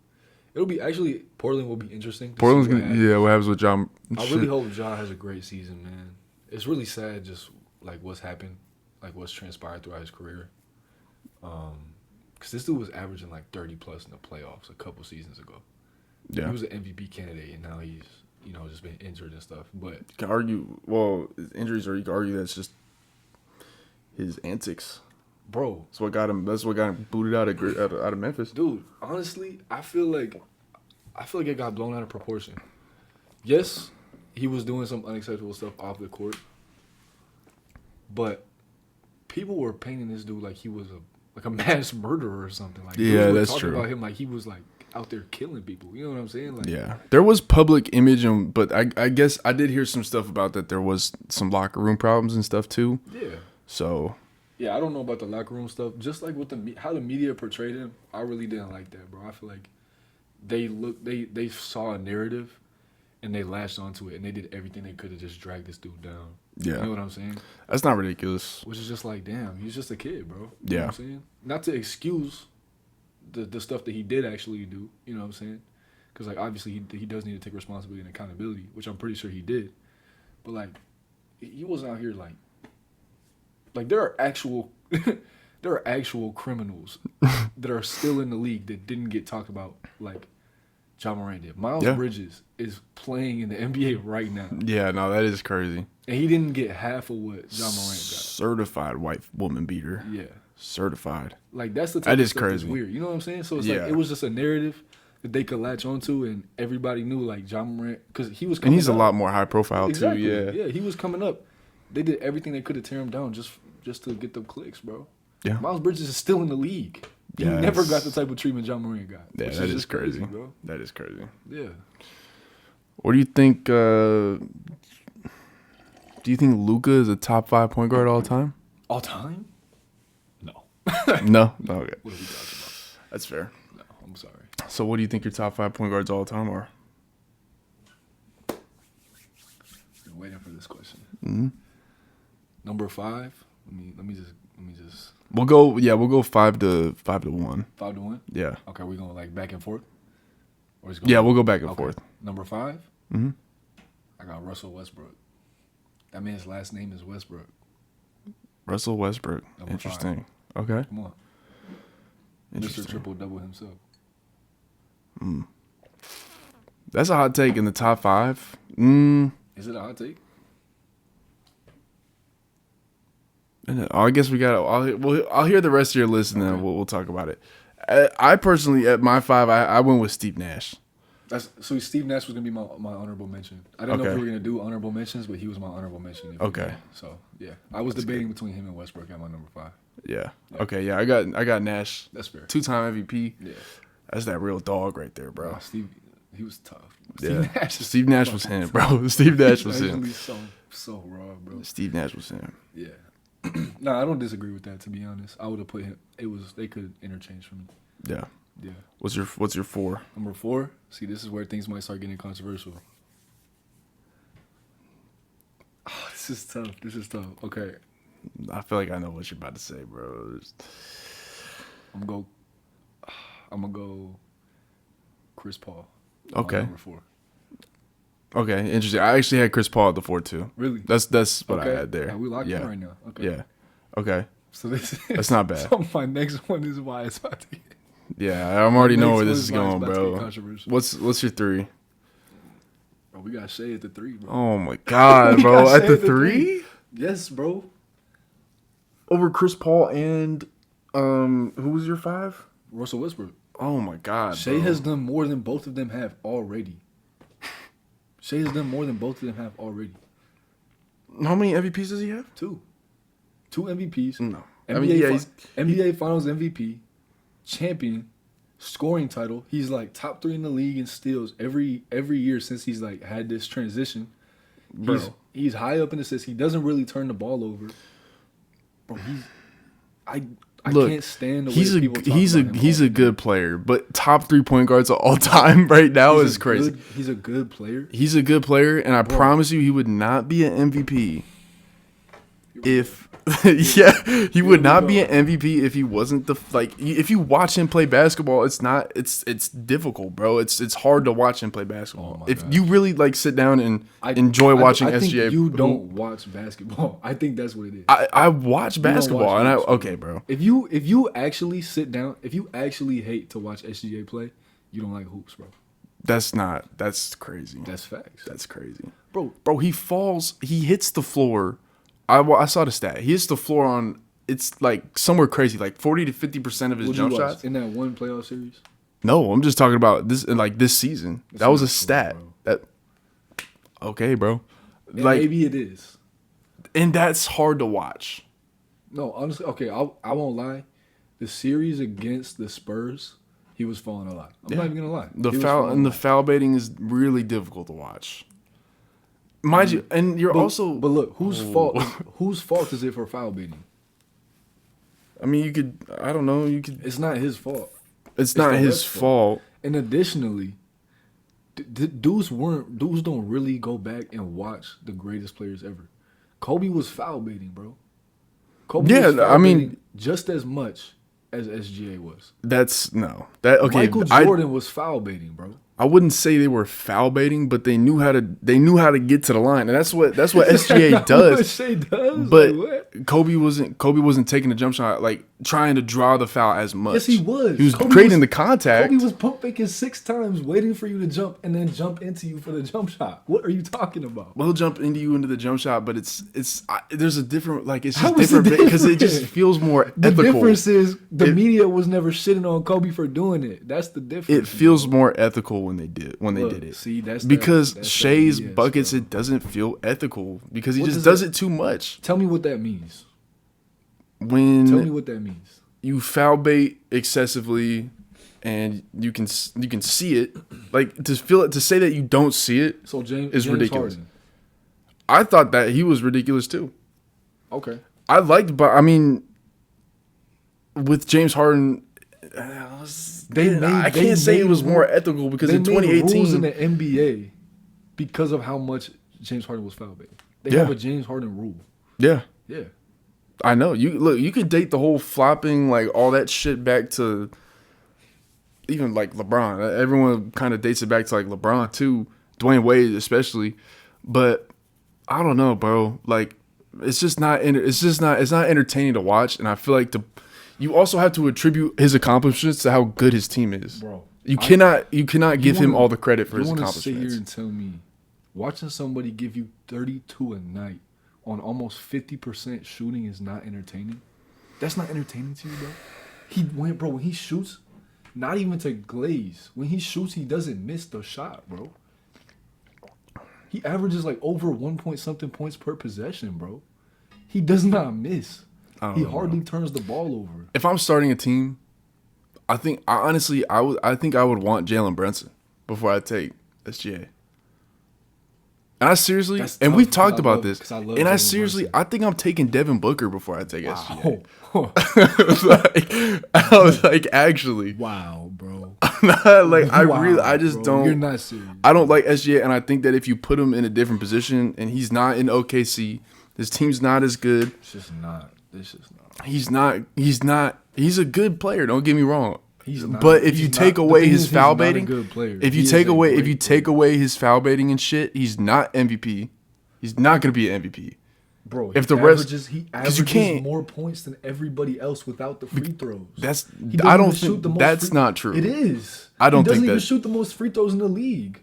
will be interesting. Portland's what happens with John? I really hope John has a great season, man. It's really sad just like what's happened, like what's transpired throughout his career. Because this dude was averaging like 30 plus in the playoffs a couple seasons ago. Yeah, he was an MVP candidate, and now he's just been injured and stuff. But you can argue, his injuries, or you can argue that's just his antics. Bro, That's what got him booted out of Memphis. Dude, honestly, I feel like it got blown out of proportion. Yes, he was doing some unacceptable stuff off the court, but people were painting this dude like he was a mass murderer or something. Like, yeah, dudes were that's talking true. about him like he was like out there killing people. You know what I'm saying? Like, yeah, there was public image, but I guess I did hear some stuff about that. There was some locker room problems and stuff too. yeah. So Yeah, I don't know about the locker room stuff. Just like with how the media portrayed him, I really didn't like that, bro. I feel like they saw a narrative and they latched onto it and they did everything they could to just drag this dude down. yeah, You know what I'm saying? that's not ridiculous. Which is just like, damn, he's just a kid, bro. You know Yeah. what I'm saying? Not to excuse the stuff that he did actually do, you know what I'm saying? Because, like, obviously he does need to take responsibility and accountability, which I'm pretty sure he did. But, like, he wasn't out here, like there are actual there are actual criminals that are still in the league that didn't get talked about like Ja Morant did. Miles Bridges is playing in the NBA right now. Yeah, no, that is crazy. And he didn't get half of what Ja Morant got. Certified white woman beater. Yeah. Certified. Like, that's the type that of is stuff crazy. that's weird. You know what I'm saying? So it's like, it was just a narrative that they could latch onto, and everybody knew, like, Ja Morant, because he was coming And he's up. a lot more high profile, Exactly. too. Yeah, he was coming up. They did everything they could to tear him down just to get them clicks, bro. Yeah. Miles Bridges is still in the league. He Yeah, never got the type of treatment Ja Morant got. Yeah, which that is just crazy, bro. That is crazy. Yeah. What do you think? Do you think Luka is a top 5 point guard all time? All time? No. No. Okay. What are we talking about? That's fair. No, I'm sorry. So, what do you think your top 5 point guards all time are? Been waiting for this question. Mm-hmm. Number 5. Let me just. We'll go 5 to 1. 5 to 1. Yeah. Okay, we going like back and forth. Or Yeah, we'll go back and forth. Number 5. Mm-hmm. I got Russell Westbrook. That man's last name is Westbrook. Russell Westbrook. Number Interesting. Okay. Come on. Mr. Triple Double himself. That's a hot take in the top 5. Is it a hot take? I guess we got. I'll hear the rest of your list and then we'll talk about it. I personally, at my 5, I went with Steve Nash. So Steve Nash was gonna be my honorable mention. I didn't know if we were gonna do honorable mentions, but he was my honorable mention. Okay. So yeah, I was debating between him and Westbrook at my number 5. Yeah. Okay. Yeah. I got Nash. That's fair. 2-time MVP. Yeah. That's that real dog right there, bro. Steve, he was tough. Yeah. Steve Nash was him, bro. Steve Nash was him. So raw, bro. Steve Nash was him. Yeah. No, I don't disagree with that. To be honest, I would have put him. They could interchange for me. Yeah. Yeah. What's your 4? Number 4. See, this is where things might start getting controversial. Oh, this is tough. Okay. I feel like I know what you're about to say, bro. I'm gonna go Chris Paul. Okay. Number 4. Okay, interesting. I actually had Chris Paul at the 4 too. Really? That's what I had there. Yeah, we locked in right now. Okay. Yeah. Okay. So that's not bad. So my next one is why it's about to get. Yeah, I'm already know where this is going, bro. What's your 3? Bro, we got Shea at the 3, bro. Oh my god, bro! At the 3? Yes, bro. Over Chris Paul and who was your 5? Russell Westbrook. Oh my god, Shea has done more than both of them have already. How many MVPs does he have? 2 MVPs. No. NBA Finals MVP, champion, scoring title. He's like top 3 in the league in steals every year since he's like had this transition. Bro. He's high up in assists. He doesn't really turn the ball over. Bro, I can't stand the way people talk about him. He's a good player, but top 3 point guards of all time right now is crazy. He's a good player. He's a good player, and I promise you, he would not be an MVP if. Yeah, he would not be an MVP if he wasn't if you watch him play basketball, it's difficult, bro. It's hard to watch him play basketball. If you really sit down and enjoy watching SGA. Think you don't watch basketball. I think that's what it is. I watch basketball okay, bro. If you actually sit down, if you actually hate to watch SGA play, you don't like hoops, bro. That's crazy. That's facts. That's crazy. Bro, he falls, he hits the floor. I saw the stat. He hits the floor on, it's like somewhere crazy, like 40 to 50% of his jump shots. In that one playoff series? No, I'm just talking about this season. That was a stat. Okay, bro. Maybe it is. And that's hard to watch. No, honestly, okay, I won't lie. The series against the Spurs, he was falling a lot. I'm not even gonna lie. The foul baiting is really difficult to watch. Mind you, and you're also. But look, whose fault is it for foul baiting? I mean, you could. I don't know. You could. It's not his fault. It's not his fault. And additionally, dudes don't really go back and watch the greatest players ever. Kobe was foul baiting, bro. Kobe was foul baiting just as much as SGA was. Michael Jordan was foul baiting, bro. I wouldn't say they were foul baiting, but they knew how to get to the line, and that's what SGA does. But like, Kobe wasn't taking the jump shot, like trying to draw the foul as much. Yes, he was. He was creating the contact. Kobe was pump faking 6 times, waiting for you to jump, and then jump into you for the jump shot. What are you talking about? Well, he'll jump into the jump shot, but there's a different, like, it's just different because it just feels more ethical. The difference is media was never shitting on Kobe for doing it. That's the difference. It feels more ethical when they did it. See, that's because Shea's buckets, stuff. It doesn't feel ethical because he just does it too much. Tell me what that means. Tell me what that means. You foul bait excessively, and you can see it. Like to say that you don't see it. So James ridiculous. Harden. I thought that he was ridiculous too. Okay. But I mean, with James Harden. I can't say it was more ethical because in 2018 rules in the NBA because of how much James Harden was foul baiting. They have a James Harden rule. Yeah. Yeah. I know. You could date the whole flopping, like all that shit back to even like LeBron. Everyone kind of dates it back to like LeBron too, Dwayne Wade especially. But I don't know, bro. Like it's not entertaining to watch, and I feel like you also have to attribute his accomplishments to how good his team is. Bro, you cannot give him all the credit for his accomplishments. You want to sit here and tell me watching somebody give you 32 a night on almost 50% shooting is not entertaining? That's not entertaining to you, bro? When he shoots, not even to glaze. When he shoots, he doesn't miss the shot, bro. He averages like over 1 point something points per possession, bro. He does not miss. He hardly turns the ball over. If I'm starting a team, I think I would want Jalen Brunson before I take SGA. And I seriously, and we've talked about this. And I seriously, I think I'm taking Devin Booker before I take SGA. I was like, actually, wow, bro. I just don't. You're not serious. I don't like SGA, and I think that if you put him in a different position, and he's not in OKC, his team's not as good. It's just not. He's not. He's a good player. Don't get me wrong. He's not. But if you take away his foul baiting, if you take away his foul baiting and shit, he's not MVP. He's not gonna be an MVP. Bro, if the rest, he averages more points than everybody else without the free throws. That's not true. It is. I don't think that. He doesn't even shoot the most free throws in the league.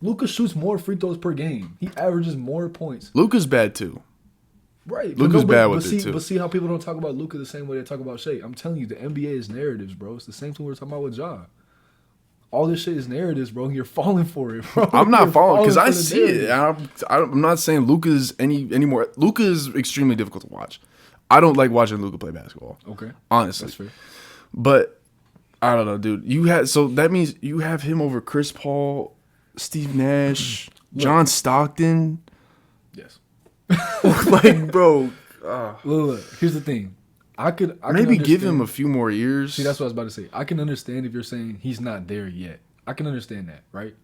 Luka shoots more free throws per game. He averages more points. Luka's bad too. Right. Luka's bad with it too. But see how people don't talk about Luka the same way they talk about Shea. I'm telling you, the NBA is narratives, bro. It's the same thing we were talking about with Ja. All this shit is narratives, bro. You're falling for it, bro. I'm not falling because I see it. I'm not saying Luka's anymore. Luka is extremely difficult to watch. I don't like watching Luka play basketball. Okay. Honestly. That's fair. But I don't know, dude. So that means you have him over Chris Paul, Steve Nash, John Stockton. Yes. Like, bro. Look, here's the thing. I maybe give him a few more years. See, that's what I was about to say. I can understand if you're saying he's not there yet. I can understand that, right?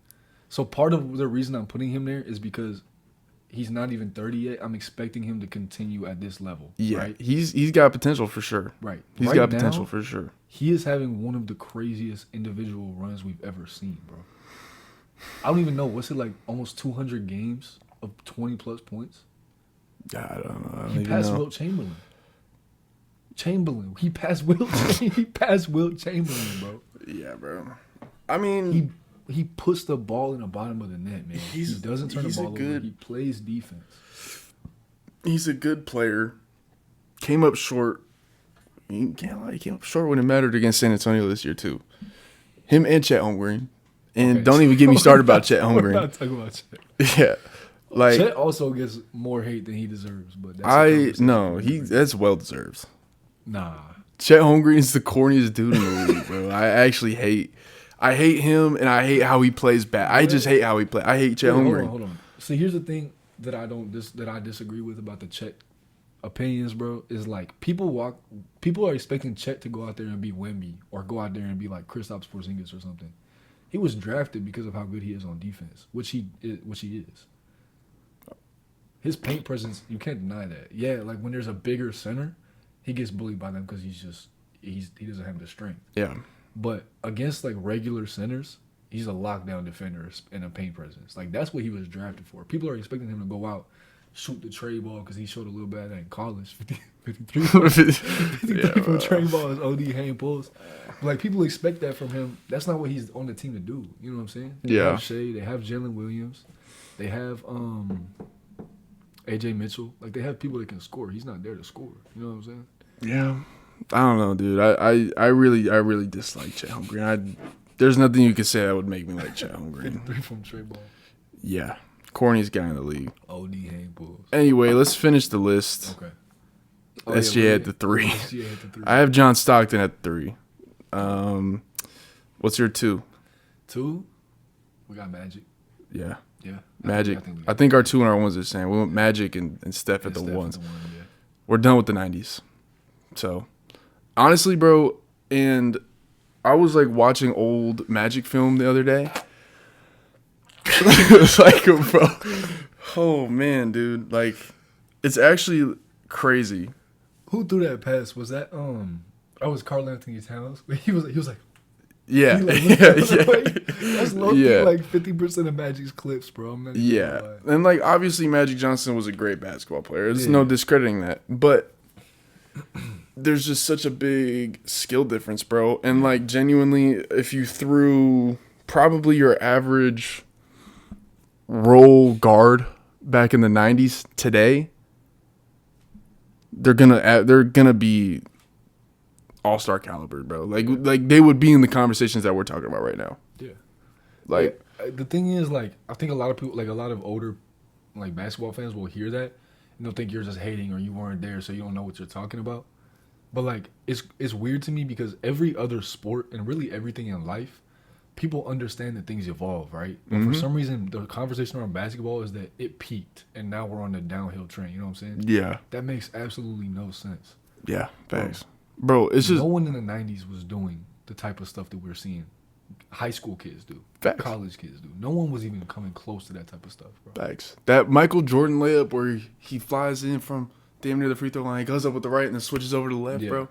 So part of the reason I'm putting him there is because he's not even 30 yet. I'm expecting him to continue at this level. Yeah, right? He's got potential for sure. Right. He's got potential for sure. He is having one of the craziest individual runs we've ever seen, bro. I don't even know. What's it like? Almost 200 games of 20 plus points. I don't know. He passed Wilt Chamberlain. He passed Wilt Chamberlain, bro. Yeah, bro. I mean, he puts the ball in the bottom of the net, man. He doesn't turn the ball over. He plays defense. He's a good player. Came up short. You can't lie. He came up short when it mattered against San Antonio this year too. He and Chet Holmgren. And don't even get me started about Chet Holmgren. We're not talking about Chet. Yeah. Like, Chet also gets more hate than he deserves, but that's well deserved. Nah. Chet Holmgren is the corniest dude in the league, bro. I hate him, and I hate how he plays bad. I just hate how he plays. I hate Chet Holmgren. Hold on. See, here's the thing that I disagree with about the Chet opinions, bro. Is like people are expecting Chet to go out there and be Wemby or go out there and be like Kristaps Porzingis or something. He was drafted because of how good he is on defense, which he is. His paint presence, you can't deny that. Yeah, like when there's a bigger center, he gets bullied by them because he doesn't have the strength. Yeah. But against like regular centers, he's a lockdown defender and a paint presence. Like that's what he was drafted for. People are expecting him to go out, shoot the trade ball because he showed a little bit in college. 53 from trade ball is OD hand pulls. Like people expect that from him. That's not what he's on the team to do. You know what I'm saying? They have Shea, they have Jalen Williams, they have AJ Mitchell. Like they have people that can score. He's not there to score. You know what I'm saying? Yeah. I don't know, dude. I really dislike Chet Holmgren. There's nothing you could say that would make me like Chet Holmgren. 53 from trade ball. Yeah. Corniest guy in the league. OD hand pulls. Anyway, let's finish the list. Okay. SGA at the 3. SGA at the 3. I have John Stockton at the 3. What's your 2? 2? We got Magic. Yeah. Yeah. Magic. I think our 2 and our 1s are the same. We went Magic and Steph at the 1s. Yeah. We're done with the 90s. So, honestly, bro, and I was like watching old Magic film the other day. It was like, bro, oh man, dude, like, it's actually crazy. Who threw that pass? Was that was Karl Anthony Towns? He was like yeah, yeah. That's low key, like 50% of Magic's clips, bro. I'm not even gonna lie. And like obviously Magic Johnson was a great basketball player. There's no discrediting that, but there's just such a big skill difference, bro. And like genuinely, if you threw probably your average role guard back in the 90s today, they're gonna be all-star caliber, bro. Like they would be in the conversations that we're talking about right now. Yeah. Like the thing is, like, I think a lot of people, like a lot of older like basketball fans will hear that and they'll think you're just hating or you weren't there so you don't know what you're talking about. But like it's weird to me because every other sport and really everything in life, people understand that things evolve, right? But for some reason, the conversation around basketball is that it peaked and now we're on the downhill train. You know what I'm saying? Yeah. That makes absolutely no sense. Yeah, thanks. Bro, it's just... No one in the 90s was doing the type of stuff that we're seeing high school kids do. Facts. College kids do. No one was even coming close to that type of stuff, bro. Facts. That Michael Jordan layup where he flies in from damn near the free throw line, he goes up with the right and then switches over to the left, bro.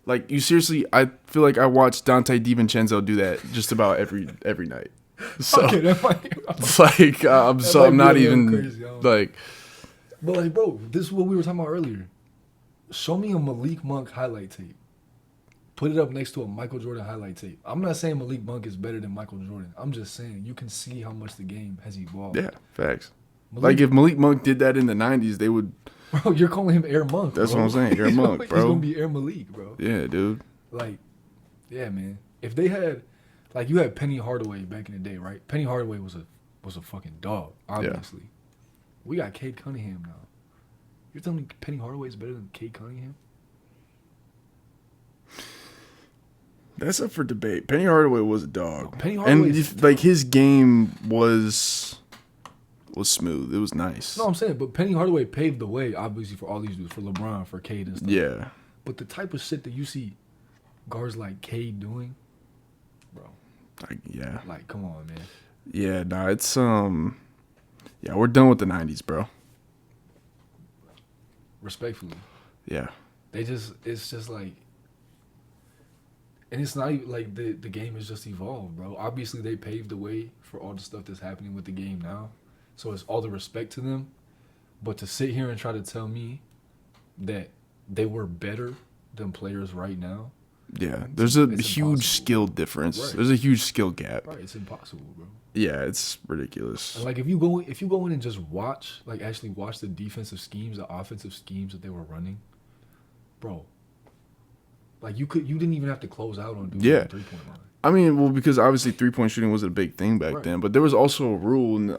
Like, you seriously, I feel like I watched Dante DiVincenzo do that just about every night. So, okay, it's like, I'm not even, crazy, like... But, like, bro, this is what we were talking about earlier. Show me a Malik Monk highlight tape. Put it up next to a Michael Jordan highlight tape. I'm not saying Malik Monk is better than Michael Jordan. I'm just saying you can see how much the game has evolved. Yeah, facts. Like, if Malik Monk did that in the 90s, they would... Bro, you're calling him Air Monk, That's bro. what I'm saying, Air Monk, bro. He's going to be Air Malik, bro. Yeah, dude. Like, yeah, man. If they had... Like, you had Penny Hardaway back in the day, right? Penny Hardaway was a fucking dog, obviously. Yeah. We got Cade Cunningham now. You're telling me Penny Hardaway is better than Cade Cunningham? That's up for debate. Penny Hardaway was a dog. Penny Hardaway, and like his game was smooth. It was nice. No, I'm saying, but Penny Hardaway paved the way, obviously, for all these dudes, for LeBron, for Cade and stuff. Yeah. But the type of shit that you see guards like Cade doing, bro. Yeah. Like, come on, man. Yeah, nah, it's yeah, we're done with the 90s, bro. Respectfully. Yeah. It's just like, and it's not even like the game has just evolved, bro. Obviously, they paved the way for all the stuff that's happening with the game now. So it's all the respect to them. But to sit here and try to tell me that they were better than players right now. Yeah, there's a huge skill difference. Right. There's a huge skill gap. Right, it's impossible, bro. Yeah, it's ridiculous. And like if you go in and just watch, like actually watch the defensive schemes, the offensive schemes that they were running, bro. Like you didn't even have to close out on dudes on the 3-point line. I mean, well, because obviously 3-point shooting was a big thing back then, but there was also a rule, and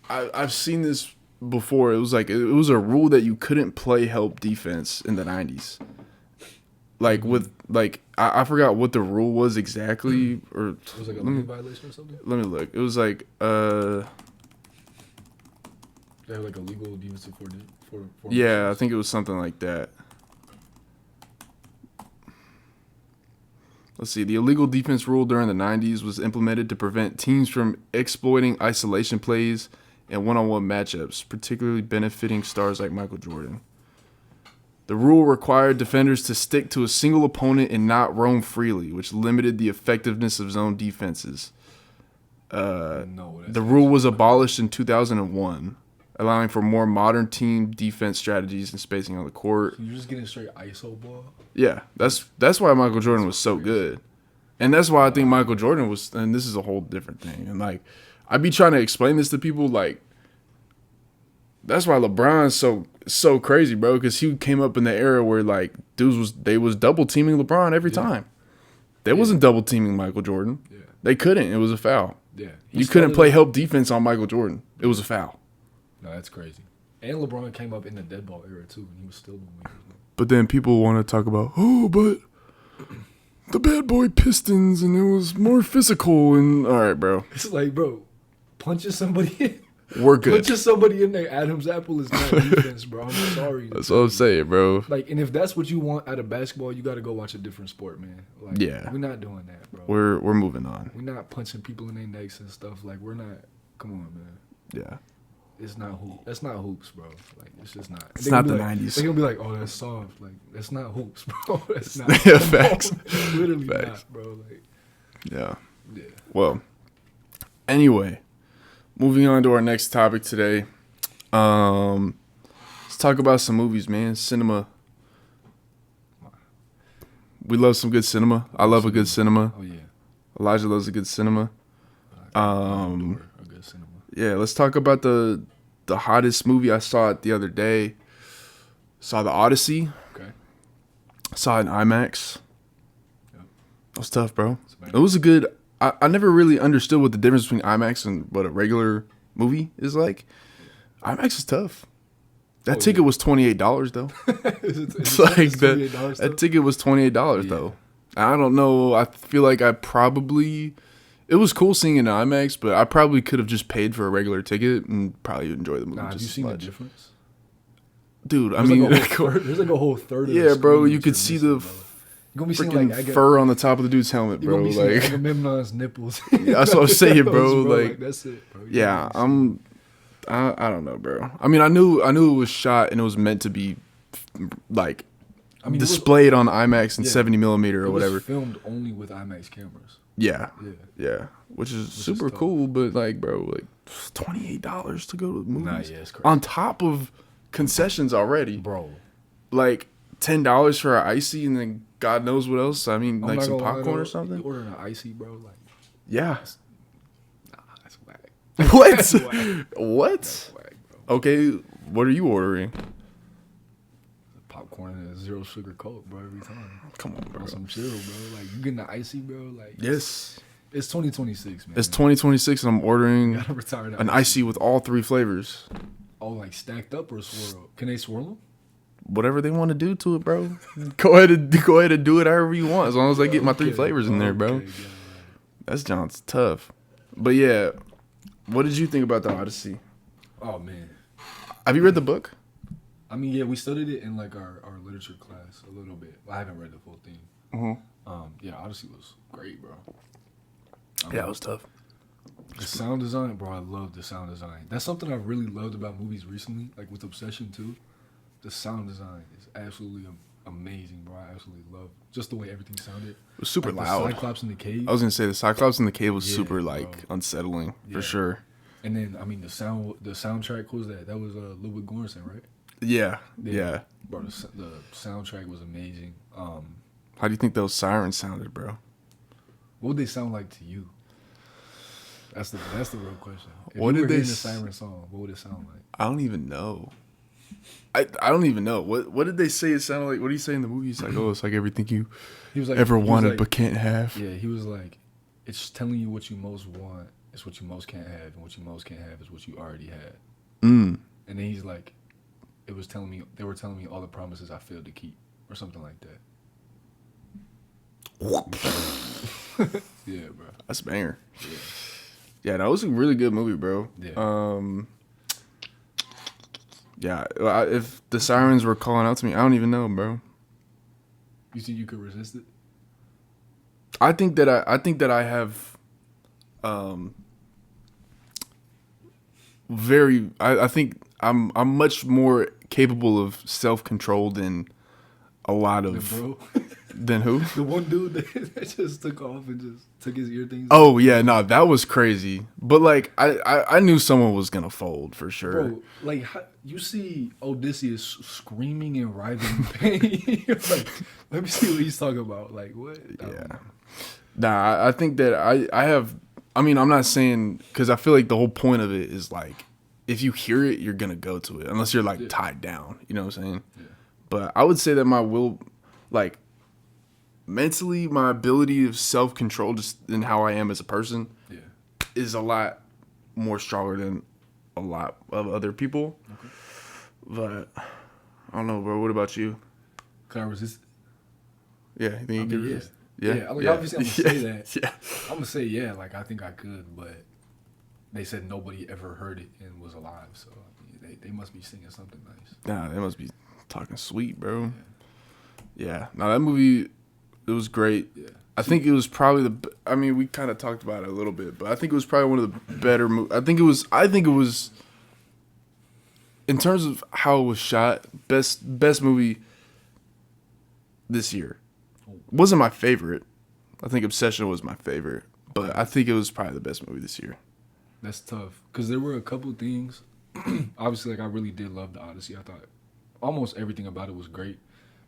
I've seen this before. It was like it was a rule that you couldn't play help defense in the 90s. Like with like I forgot what the rule was exactly, or It was like a league violation or something. let me look. It was like They have like a legal defensive for yeah, I think it was something like that. Let's see. The illegal defense rule during the 90s was implemented to prevent teams from exploiting isolation plays and one-on-one matchups, particularly benefiting stars like Michael Jordan. The rule required defenders to stick to a single opponent and not roam freely, which limited the effectiveness of zone defenses. The rule was abolished in 2001, allowing for more modern team defense strategies and spacing on the court. So you're just getting straight ISO ball? Yeah, that's why Michael Jordan was so good. And that's why I think Michael Jordan was, and this is a whole different thing. And like, I be trying to explain this to people, like, that's why LeBron's so crazy, bro, because he came up in the era where like they was double teaming LeBron every time. They wasn't double teaming Michael Jordan. Yeah. They couldn't. It was a foul. Yeah. You couldn't play help defense on Michael Jordan. It was a foul. No, that's crazy. And LeBron came up in the dead ball era too, and he was still doing it. But then people want to talk about, but the bad boy Pistons, and it was more physical. And all right, bro. It's like, bro, punching somebody in. We're good. Punching somebody in there, Adam's apple is not defense, bro. I'm sorry. That's what I'm saying, bro. Like, and if that's what you want out of basketball, you got to go watch a different sport, man. Like, yeah, we're not doing that, bro. We're moving on. We're not punching people in their necks and stuff. Like, we're not. Come on, man. Yeah. It's not hoops. That's not hoops, bro. Like, it's just not. It's not the like, 90s. They're gonna be like, "Oh, that's soft." Like, that's not hoops, bro. That's not. Yeah, facts. Literally facts. not, bro. Like, yeah. Yeah. Well, anyway, moving on to our next topic today. Let's talk about some movies, man. Cinema. We love some good cinema. I love a good cinema. Oh yeah. Elijah loves a good cinema. A good cinema. Yeah, let's talk about the hottest movie. I saw it the other day. Saw The Odyssey. Okay. Saw it in IMAX. Yep. That was tough, bro. It was a good. I never really understood what the difference between IMAX and what a regular movie is like. IMAX is tough. That ticket was $28 though. It's like that ticket was $28 though. I don't know. I feel like it was cool seeing it in IMAX, but I probably could have just paid for a regular ticket and probably enjoy the movie. Have you seen the difference? Dude, there's there's like a whole third of the screen bro, you could see the freaking fur on the top of the dude's helmet, bro. You're like Agamemnon's nipples. That's what I'm saying, bro. Like that's it, bro. I don't know, bro. I mean, I knew it was shot and it was meant to be like displayed on IMAX and 70 millimeter or whatever. It was filmed only with IMAX cameras. Yeah, which is super cool. But like, bro, like $28 to go to the movies. Nah, yeah, it's crazy. On top of concessions already, bro. Like $10 for an icy and then God knows what else. I mean, like some popcorn or something. You ordering an icy, bro? Like, yeah. That's whack. What? That's whack. What? That's whack, bro. Okay, what are you ordering? Popcorn and a zero sugar Coke, bro. Every time. Come on, bro. Some chill, bro. Like you getting the icy, bro. Like yes. It's 2026, man. It's 2026, and I'm ordering an icy with all 3 flavors. Oh, like stacked up or swirl? Can they swirl them? Whatever they want to do to it, bro. Go ahead and do it however you want, as long as I get my 3 flavors in there, bro. Yeah. That's John's tough. But yeah, what did you think about The Odyssey? Oh man, have you read the book? I mean, yeah, we studied it in like our literature class a little bit. I haven't read the full thing. Yeah, Odyssey was great, bro. Yeah, it was tough. The sound design, bro, I love the sound design. That's something I've really loved about movies recently, like with Obsession too. The sound design is absolutely amazing, bro. I absolutely love just the way everything sounded. It was super loud. The Cyclops in the cave. I was gonna say the Cyclops in the cave was super unsettling for sure. And then I mean the soundtrack was that was Ludwig Göransson, right? Yeah. Bro, the soundtrack was amazing. How do you think those sirens sounded, bro? What would they sound like to you? That's the real question. If what you did were they? The siren song. What would it sound like? I don't even know. I don't even know. What did they say it sounded like? What do you say in the movie? It's like, oh, it's like everything you ever wanted but can't have. Yeah, he was like, it's telling you what you most want is what you most can't have, and what you most can't have is what you already had. And then he's like, they were telling me all the promises I failed to keep, or something like that. Yeah, bro. That's a banger. Yeah, that was a really good movie, bro. Yeah. Yeah, if the sirens were calling out to me, I don't even know, bro. You think you could resist it? I think that I have, I think I'm much more capable of self control than a lot of Bro. than who? The one dude that just took off and just took his ear things. Oh yeah, no, that was crazy. But like, I knew someone was gonna fold for sure. Bro, like you see Odysseus screaming and writhing in pain. Like, let me see what he's talking about. Like, what? Yeah. Nah, I think that I have. I mean, I'm not saying because I feel like the whole point of it is like, if you hear it, you're gonna go to it unless you're like tied down. You know what I'm saying? Yeah. But I would say that my will, like, mentally, my ability of self control, just in how I am as a person, is a lot more stronger than a lot of other people. Okay. But I don't know, bro. What about you? Can I resist? Yeah, you think you could resist? Yeah. Like, obviously, I'm gonna say that. Yeah. I'm gonna say yeah. Like, I think I could, but they said nobody ever heard it and was alive, so they must be singing something nice. Nah, they must be talking sweet, bro. Yeah. Now that movie, it was great. Yeah. I think it was probably I mean, we kind of talked about it a little bit, but I think it was probably one of the better movies. I think it was, in terms of how it was shot, best movie this year. Wasn't my favorite. I think Obsession was my favorite, but I think it was probably the best movie this year. That's tough because there were a couple things. Obviously, like, I really did love The Odyssey. I thought almost everything about it was great,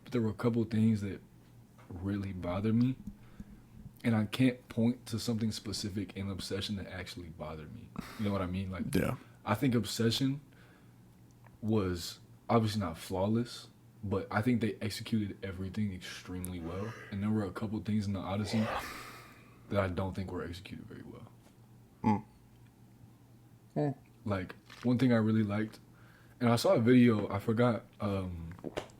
but there were a couple things that really bothered me, and I can't point to something specific in Obsession that actually bothered me. You know what I mean? Like, Yeah. I think Obsession was obviously not flawless, but I think they executed everything extremely well, and there were a couple things in The Odyssey that I don't think were executed very well. Like, one thing I really liked, and I saw a video, I forgot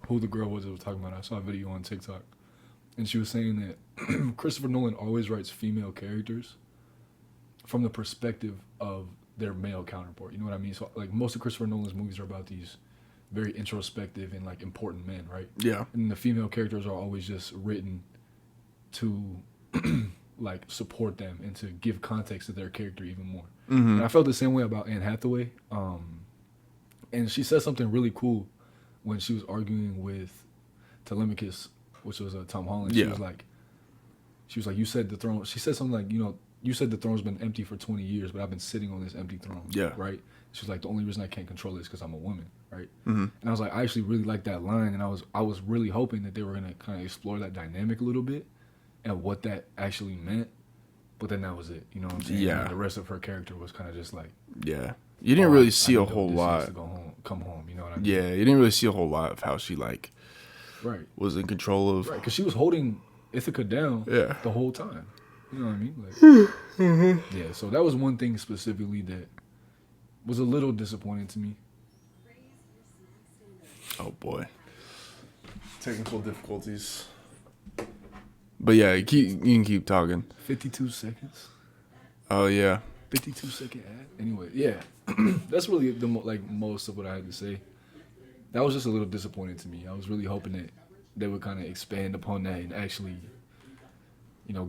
who the girl was that was talking about it. I saw a video on TikTok, and she was saying that Christopher Nolan always writes female characters from the perspective of their male counterpart. You know what I mean? So, like, most of Christopher Nolan's movies are about these very introspective and, like, important men, right? Yeah. And the female characters are always just written to like support them and to give context to their character even more. Mm-hmm. And I felt the same way about Anne Hathaway. And she said something really cool when she was arguing with Telemachus, which was Tom Holland. Yeah. She was like, you said the throne. She said something like, you said the throne's been empty for 20 years, but I've been sitting on this empty throne. Yeah. Right? She was like, the only reason I can't control it is because I'm a woman. Right? Mm-hmm. And I was like, I actually really liked that line, and I was really hoping that they were gonna kind of explore that dynamic a little bit and what that actually meant. But then that was it. You know what I'm saying? Yeah. And the rest of her character was kind of just like, Yeah. You didn't really see a whole lot. To come home. You know what I mean? Yeah, you didn't really see a whole lot of how she, like, Right. was in control of. Right. Because she was holding Ithaca down Yeah. the whole time. You know what I mean? Like, yeah. So that was one thing specifically that was a little disappointing to me. Oh boy, technical difficulties. But yeah, you can keep talking. 52 seconds. Oh yeah. 52-second ad. Anyway, yeah, that's really the most of what I had to say. That was just a little disappointing to me. I was really hoping that they would kind of expand upon that and actually,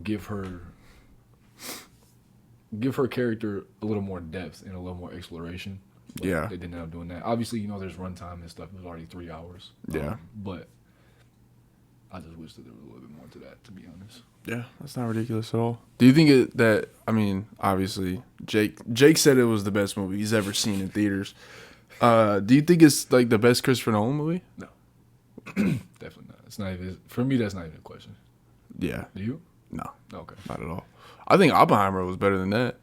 give her character a little more depth and a little more exploration. But Yeah. they didn't end up doing that. Obviously, there's runtime and stuff. It was already 3 hours. Yeah. But I just wish that there was a little bit more to that, to be honest. Yeah, that's not ridiculous at all. Do you think I mean, obviously, Jake said it was the best movie he's ever seen in theaters. Do you think it's, like, the best Christopher Nolan movie? No. Definitely not. It's not even, for me, that's not even a question. Yeah. Do you? No, Okay. not at all. I think Oppenheimer was better than that.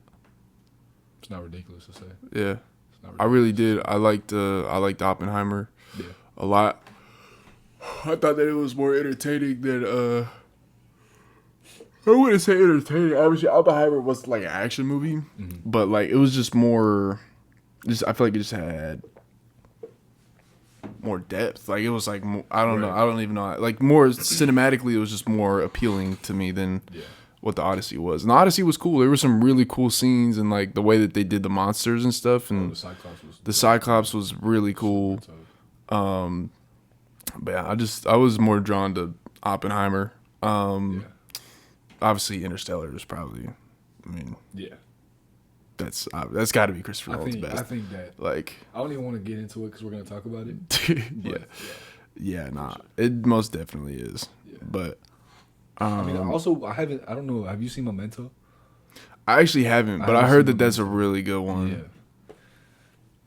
It's not ridiculous to say. Yeah. It's not ridiculous. I really did. I liked Oppenheimer Yeah. a lot. I thought that it was more entertaining than I wouldn't say entertaining. Obviously, Oppenheimer was like an action movie, but like it was just more. I feel like it just had more depth. Like it was like I don't know. I don't even know. Like more cinematically, it was just more appealing to me than what the Odyssey was. And the Odyssey was cool. There were some really cool scenes and like the way that they did the monsters and stuff. And the Cyclops was really cool. But yeah, I was more drawn to Oppenheimer. Obviously, Interstellar is probably. I mean, that's got to be Christopher Nolan's best. I think that. Like, I don't even want to get into it because we're gonna talk about it. It most definitely is. Yeah. But I mean, I haven't. I don't know. Have you seen Memento? I actually haven't, but I heard that that's a really good one. Yeah.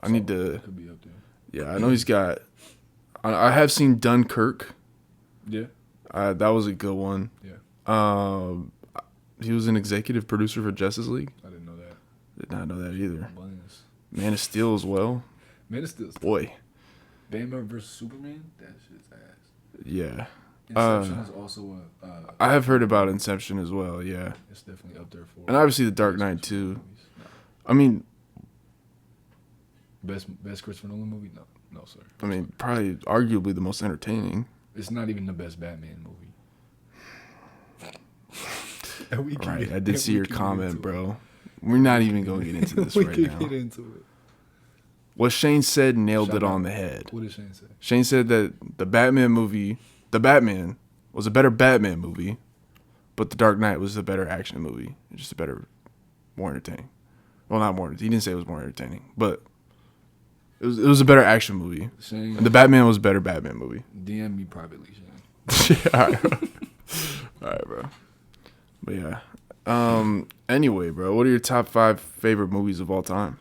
I need to. Could be up there. Yeah, I know he's got. I have seen Dunkirk. Yeah. That was a good one. Yeah. He was an executive producer for Justice League. I didn't know that. Did not know that either. Man of Steel as well. Man of Steel. Boy. Batman vs Superman. That shit's ass. Yeah. Inception is also I have heard about Inception as well. Yeah. It's definitely up there for. And obviously The Dark Knight too. No. I mean. Best Christopher Nolan movie? No, sir. I mean, probably arguably the most entertaining. It's not even the best Batman movie. Right, I did see your comment, bro. We're not even going to get into this right now. We can get into it. What Shane said nailed it on the head. What did Shane say? Shane said that the Batman was a better Batman movie, but The Dark Knight was a better action movie. Just more entertaining. Well, not more. He didn't say it was more entertaining, but it was a better action movie. Shane, and the Batman was a better Batman movie. DM me privately, Shane. All right, bro. But yeah. Anyway, bro, what are your top 5 favorite movies of all time?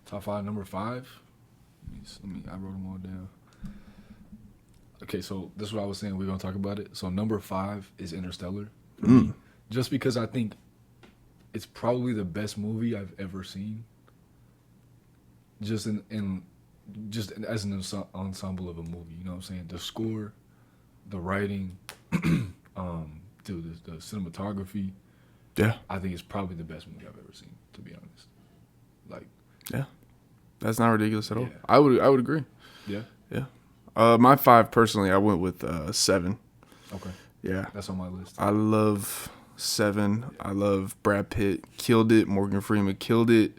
Top 5, number 5. I wrote them all down. Okay, so this is what I was saying. We're gonna talk about it. So number 5 is Interstellar for me, just because I think it's probably the best movie I've ever seen. Just as an ensemble of a movie, you know what I'm saying? The score, the writing, the cinematography. Yeah, I think it's probably the best movie I've ever seen, to be honest. Like, yeah, that's not ridiculous at all. I would agree. Yeah. My 5 personally, I went with 7. Okay. Yeah, that's on my list. I love 7. I love Brad Pitt, killed it. Morgan Freeman killed it.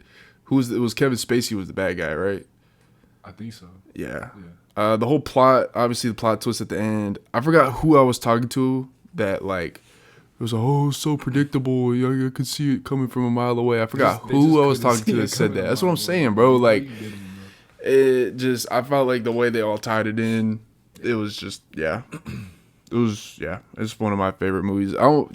It was Kevin Spacey was the bad guy, right? I think so. Yeah. The whole plot, obviously the plot twist at the end. I forgot who I was talking to that like. It was so predictable. I could see it coming from a mile away. I forgot who I was talking to that said that. That's what I'm saying, bro. Like, I felt like the way they all tied it in, it was just, yeah. It's one of my favorite movies. I won't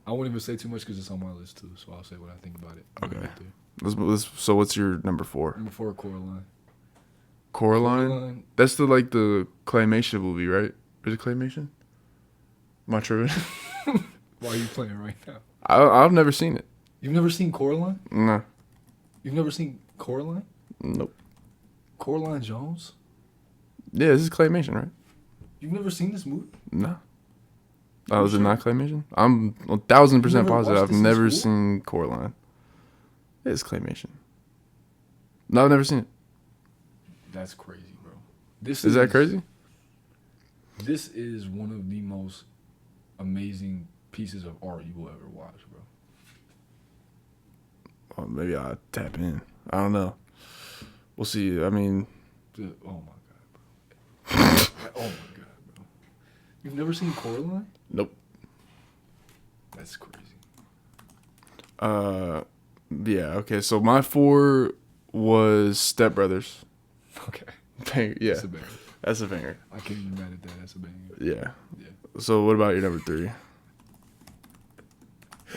even say too much because it's on my list too, so I'll say what I think about it. Okay. So what's your number 4? Number 4, Coraline. Coraline? That's the claymation movie, right? Is it claymation? Am I tripping? Why are you playing right now? I've never seen it. You've never seen Coraline? No. You've never seen Coraline? Nope. Coraline Jones? Yeah, this is claymation, right? You've never seen this movie? No. Oh, is it not claymation? I'm 1,000% positive. I've never seen Coraline. It's claymation. No, I've never seen it. That's crazy, bro. Is that crazy? This is one of the most amazing pieces of art you will ever watch, bro. Well, maybe I'll tap in. I don't know. We'll see. I mean... Oh, my God, bro. Oh, my God, bro. You've never seen Coraline? Nope. That's crazy. Yeah, okay. So my 4 was Step Brothers. Okay. Yeah. That's a banger. That's a banger. I can't be mad at that. That's a banger. Yeah. So what about your number 3?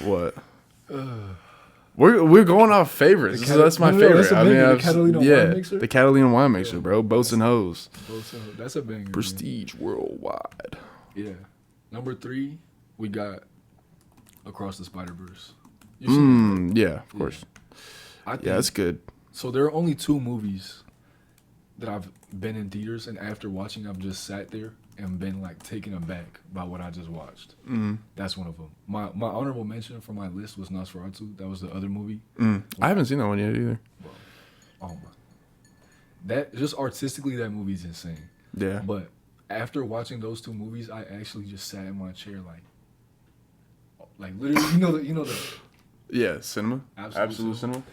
What? We're going off favorites. So that's my favorite. The Catalina wine mixer? The Catalina wine mixer, bro. Boats and Hoes. That's a banger. Prestige worldwide. Yeah. Number 3, we got Across the Spider-Verse. Yeah, of course. Yeah, that's good. So there are only 2 movies that I've been in theaters, and after watching, I've just sat there and been like taken aback by what I just watched. That's one of them. My honorable mention for my list was Nosferatu. That was the other movie. I haven't seen that one yet either. Bro, oh my! that just artistically, that movie's insane. Yeah. But after watching those two movies, I actually just sat in my chair like literally, you know the Yeah, cinema. Absolute Cinema.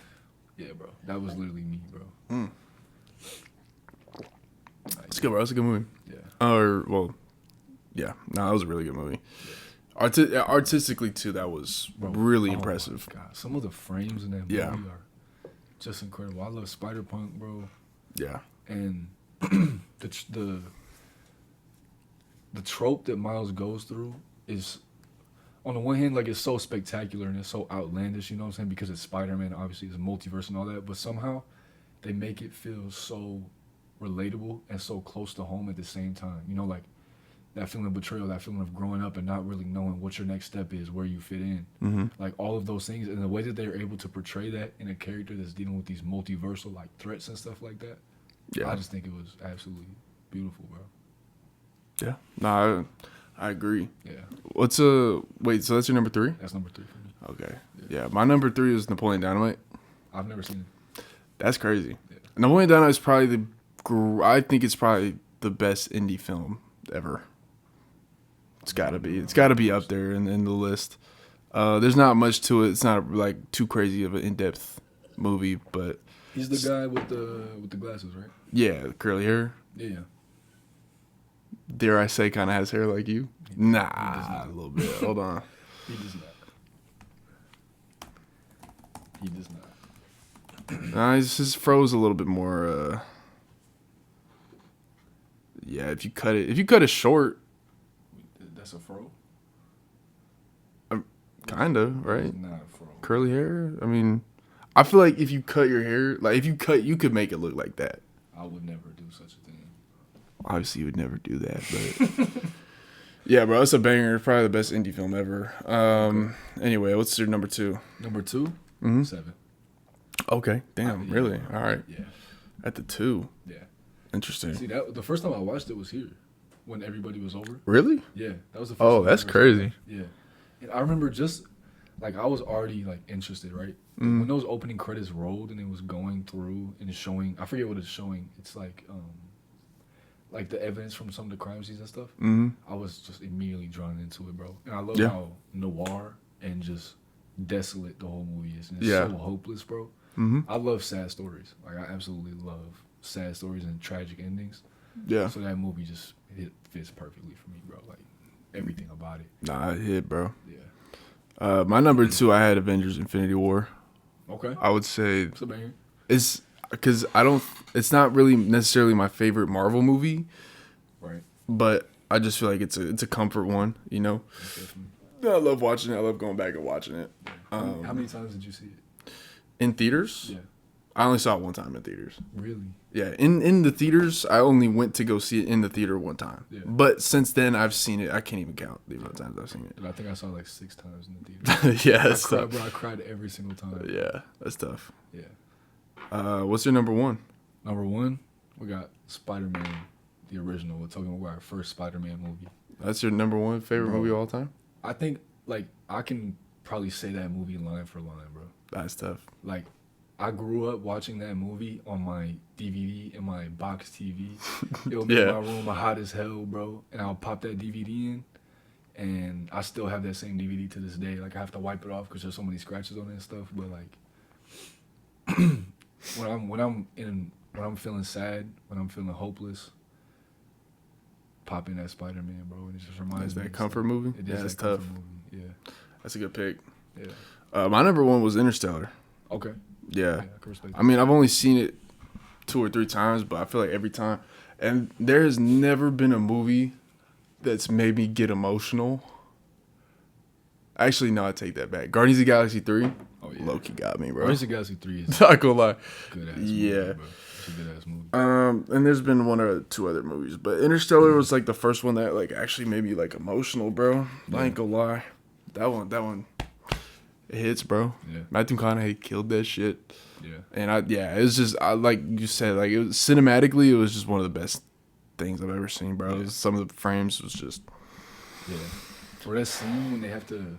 Yeah, bro. That was literally me, bro. It's good, bro. It's a good movie. Yeah. Yeah. No, that was a really good movie. Artistically too, that was really impressive. God, some of the frames in that movie are just incredible. I love Spider-Punk, bro. Yeah. And the trope that Miles goes through is, on the one hand, like, it's so spectacular and it's so outlandish, you know what I'm saying? Because it's Spider-Man, obviously, it's a multiverse and all that. But somehow, they make it feel so relatable and so close to home at the same time. You know, like, that feeling of betrayal, that feeling of growing up and not really knowing what your next step is, where you fit in. Mm-hmm. Like, all of those things. And the way that they're able to portray that in a character that's dealing with these multiversal, like, threats and stuff like that. Yeah. I just think it was absolutely beautiful, bro. Yeah. No, I agree. Yeah. Wait, so that's your number 3? That's number 3 for me. Okay. Yeah, my number 3 is Napoleon Dynamite. I've never seen it. That's crazy. Yeah. Napoleon Dynamite is probably I think it's probably the best indie film ever. It's gotta be. It's gotta be up there in the list. There's not much to it. It's not like too crazy of an in-depth movie, but he's the guy with the glasses, right? Yeah, curly hair. Yeah. Dare I say, kind of has hair like you? Nah, a little bit. Hold on. He does not. He does not. Nah, his fro's a little bit more. Yeah, if you cut it short. That's a fro. Kinda, right? It's not a fro. Curly hair. I mean, I feel like if you cut your hair, like you could make it look like that. I would never do such a thing. Obviously, you would never do that, but yeah, bro, it's a banger. Probably the best indie film ever. Okay. Anyway, what's your number 2? Number 2? Mm-hmm. 7. Okay, damn, really? All right. Yeah. At the 2. Yeah. Interesting. See, that the first time I watched it was here, when everybody was over. Really? Yeah, that was the first. Oh, that's crazy. Yeah, and I remember just like I was already like interested, right? When those opening credits rolled and it was going through and showing, I forget what it's showing. It's like the evidence from some of the crime scenes and stuff. Mm-hmm. I was just immediately drawn into it, bro. And I love how noir and just desolate the whole movie is. And it's so hopeless, bro. Mm-hmm. I love sad stories. Like, I absolutely love sad stories and tragic endings. Yeah. So that movie just, it fits perfectly for me, bro. Like, everything about it. Nah, it hit, bro. Yeah. My number 2, I had Avengers: Infinity War. Okay. I would say it's a banger. It's because it's not really necessarily my favorite Marvel movie. Right. But I just feel like it's a comfort one, you know. I love watching it. I love going back and watching it. How many times did you see it? In theaters? Yeah. I only saw it one time in theaters. Really? Yeah. In the theaters, I only went to go see it in the theater one time. Yeah. But since then, I've seen it. I can't even count the amount of times I've seen it. And I think I saw it like 6 times in the theater. Yeah, that's tough. Bro, I cried every single time. Yeah, that's tough. Yeah. What's your number 1? Number 1, we got Spider-Man, the original. We're talking about our first Spider-Man movie. That's your number 1 favorite movie of all time? I think, like, I can probably say that movie line for line, bro. That's tough. Like, I grew up watching that movie on my DVD and my box TV. It'll be in my room hot as hell, bro. And I'll pop that DVD in, and I still have that same DVD to this day. Like, I have to wipe it off because there's so many scratches on it and stuff. But like, when I'm feeling sad, when I'm feeling hopeless, pop in that Spider-Man, bro, and it just reminds me. Is that comfort movie? Yeah, that's tough. Yeah, that's a good pick. Yeah. My number 1 was Interstellar. Okay. Yeah. I can respect that. I mean, I've only seen it 2 or 3 times, but I feel like every time, and there has never been a movie that's made me get emotional. Actually, no, I take that back. Guardians of the Galaxy 3. Oh yeah. Low-key got me, bro. Guardians of the Galaxy 3 is not gonna lie. Good ass movie, bro. It's a good ass movie. And there's been 1 or 2 other movies, but Interstellar was like the first one that like actually made me like emotional, bro. I ain't gonna lie. That one, it hits, bro. Yeah. Matthew McConaughey killed that shit. Yeah. And it was just, like you said, like it was cinematically, it was just one of the best things I've ever seen, bro. Yeah. Some of the frames was just. Yeah. Or that scene when they have to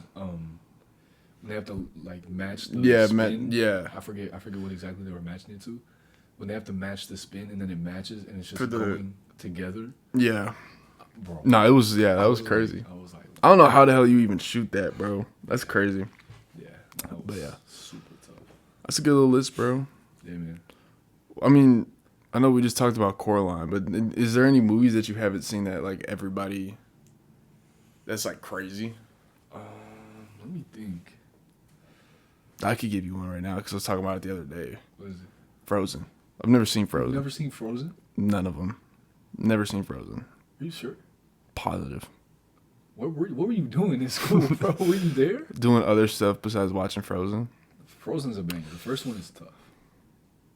like match the spin. Yeah. I forget what exactly they were matching it to, when they have to match the spin and then it matches and it's just For the- going together. Yeah. Bro. No, it was that was crazy. I was like, I don't know how the hell you even shoot that, bro. That's crazy. yeah, that was But yeah. super tough. That's a good little list, bro. Yeah, man. I mean, I know we just talked about Coraline, but is there any movies that you haven't seen that like everybody that's like crazy? Let me think. I could give you one right now because I was talking about it the other day. What is it? Frozen. I've never seen You've Frozen. never seen Frozen? None of them. Never seen Frozen. Are you sure? Positive. What were you doing in school, bro? Were you there? Doing other stuff besides watching Frozen. Frozen's a banger. The first one is tough.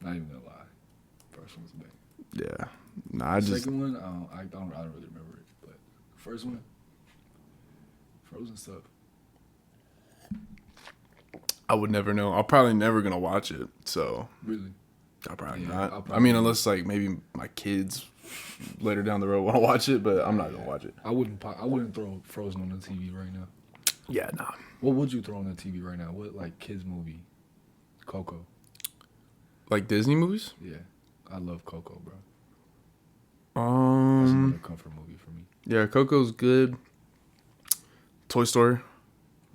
Not even gonna lie. First one's a banger. Yeah. Nah, The second one, I don't really remember it. But first one, Frozen's tough. I would never know. I'm probably never gonna watch it, so Really? I'll probably Yeah, not. I'll I probably mean, not. unless like maybe my kids later down the road want to watch it, but I'm not gonna watch it. I wouldn't throw Frozen on the TV right now. Yeah, nah. What would you throw on the TV right now? What like kids movie? Coco. Like Disney movies? Yeah, I love Coco, bro. That's another comfort movie for me. Yeah, Coco's good. Toy Story.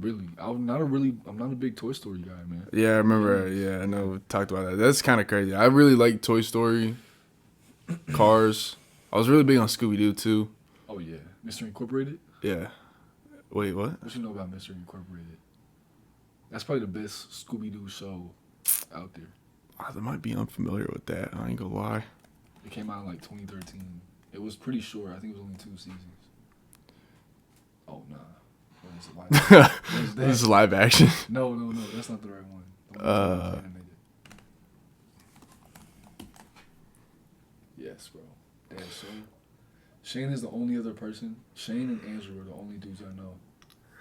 Really, I'm not a big Toy Story guy, man. Yeah, I remember. Yeah, I know. We talked about that. That's kind of crazy. I really like Toy Story, Cars. I was really big on Scooby Doo too. Oh yeah, Mr. Incorporated. Yeah. Wait, what? What you know about Mr. Incorporated? That's probably the best Scooby Doo show out there. I might be unfamiliar with that. I ain't gonna lie. It came out in like 2013. It was pretty short. I think it was only 2 seasons. Oh nah. What is it like? What is that? This is live action. No, that's not the right one. The one that's animated. Yes, bro. That show. Shane is the only other person. Shane and Andrew are the only dudes I know.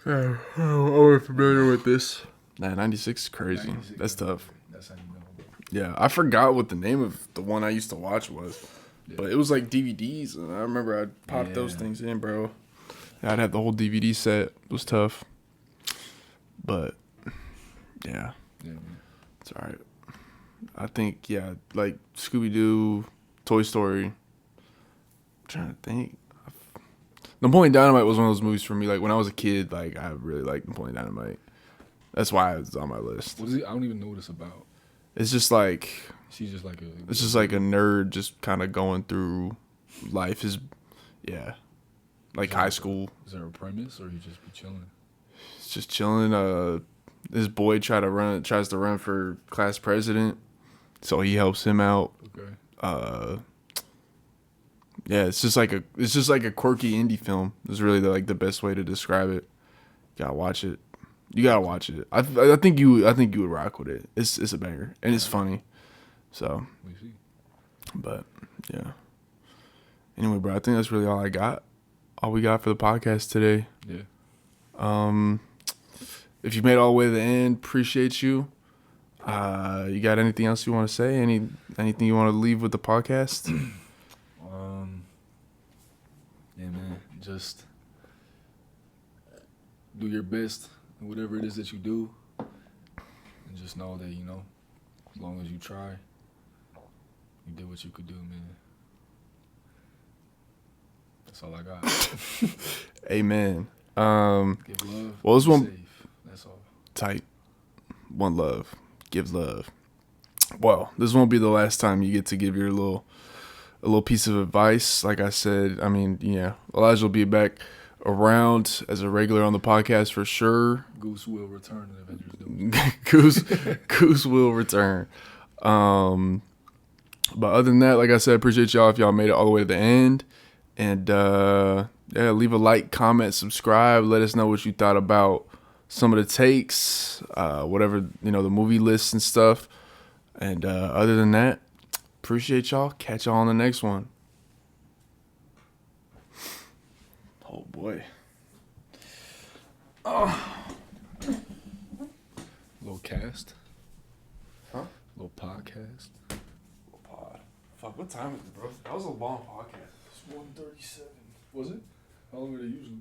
Yeah, I'm familiar with this. Nah, 96 is crazy. 96, That's tough. That's how you know, bro. Yeah, I forgot what the name of the one I used to watch was. Yeah. But it was like DVDs, and I remember I'd pop those Yeah. things in, bro. I'd have the whole DVD set. It was tough. But, yeah, Yeah, man. it's all right. I think, yeah, like Scooby-Doo, Toy Story. I'm trying to think. Napoleon Dynamite was one of those movies for me. Like, when I was a kid, like, I really liked Napoleon Dynamite. That's why it's on my list. What is it? I don't even know what it's about. It's just like... She's just like a. It's just like a nerd just kind of going through life. Like high school. Is there a premise, or you just be chilling? It's just chilling. This boy tries to run for class president, so he helps him out. Okay. Yeah, it's just like a quirky indie film. It's really the best way to describe it. You gotta watch it. I think you would rock with it. It's a banger and it's funny. So, We see. but yeah. Anyway, bro, I think that's really all we got for the podcast today. Yeah. If you made it all the way to the end, appreciate you. You got anything else you want to say? Anything you want to leave with the podcast? Yeah, man. Just do your best in whatever it is that you do, and just know that as long as you try, you did what you could do, man. That's all I got. Amen. Give love. Well, this be one- safe. That's all. Tight. One love. Give love. Well, this won't be the last time you get to give your a little piece of advice. Like I said, I mean, yeah, Elijah will be back around as a regular on the podcast for sure. Goose will return in Avengers Doom. Goose will return. But other than that, like I said, appreciate y'all if y'all made it all the way to the end. And yeah, leave a like, comment, subscribe. Let us know what you thought about some of the takes, whatever, the movie lists and stuff. And other than that, appreciate y'all. Catch y'all on the next one. Oh boy. Little cast. Huh? Little podcast. Pod. Fuck, what time is it, bro? That was a long podcast. It's 1:37. Was it? How long are they usually?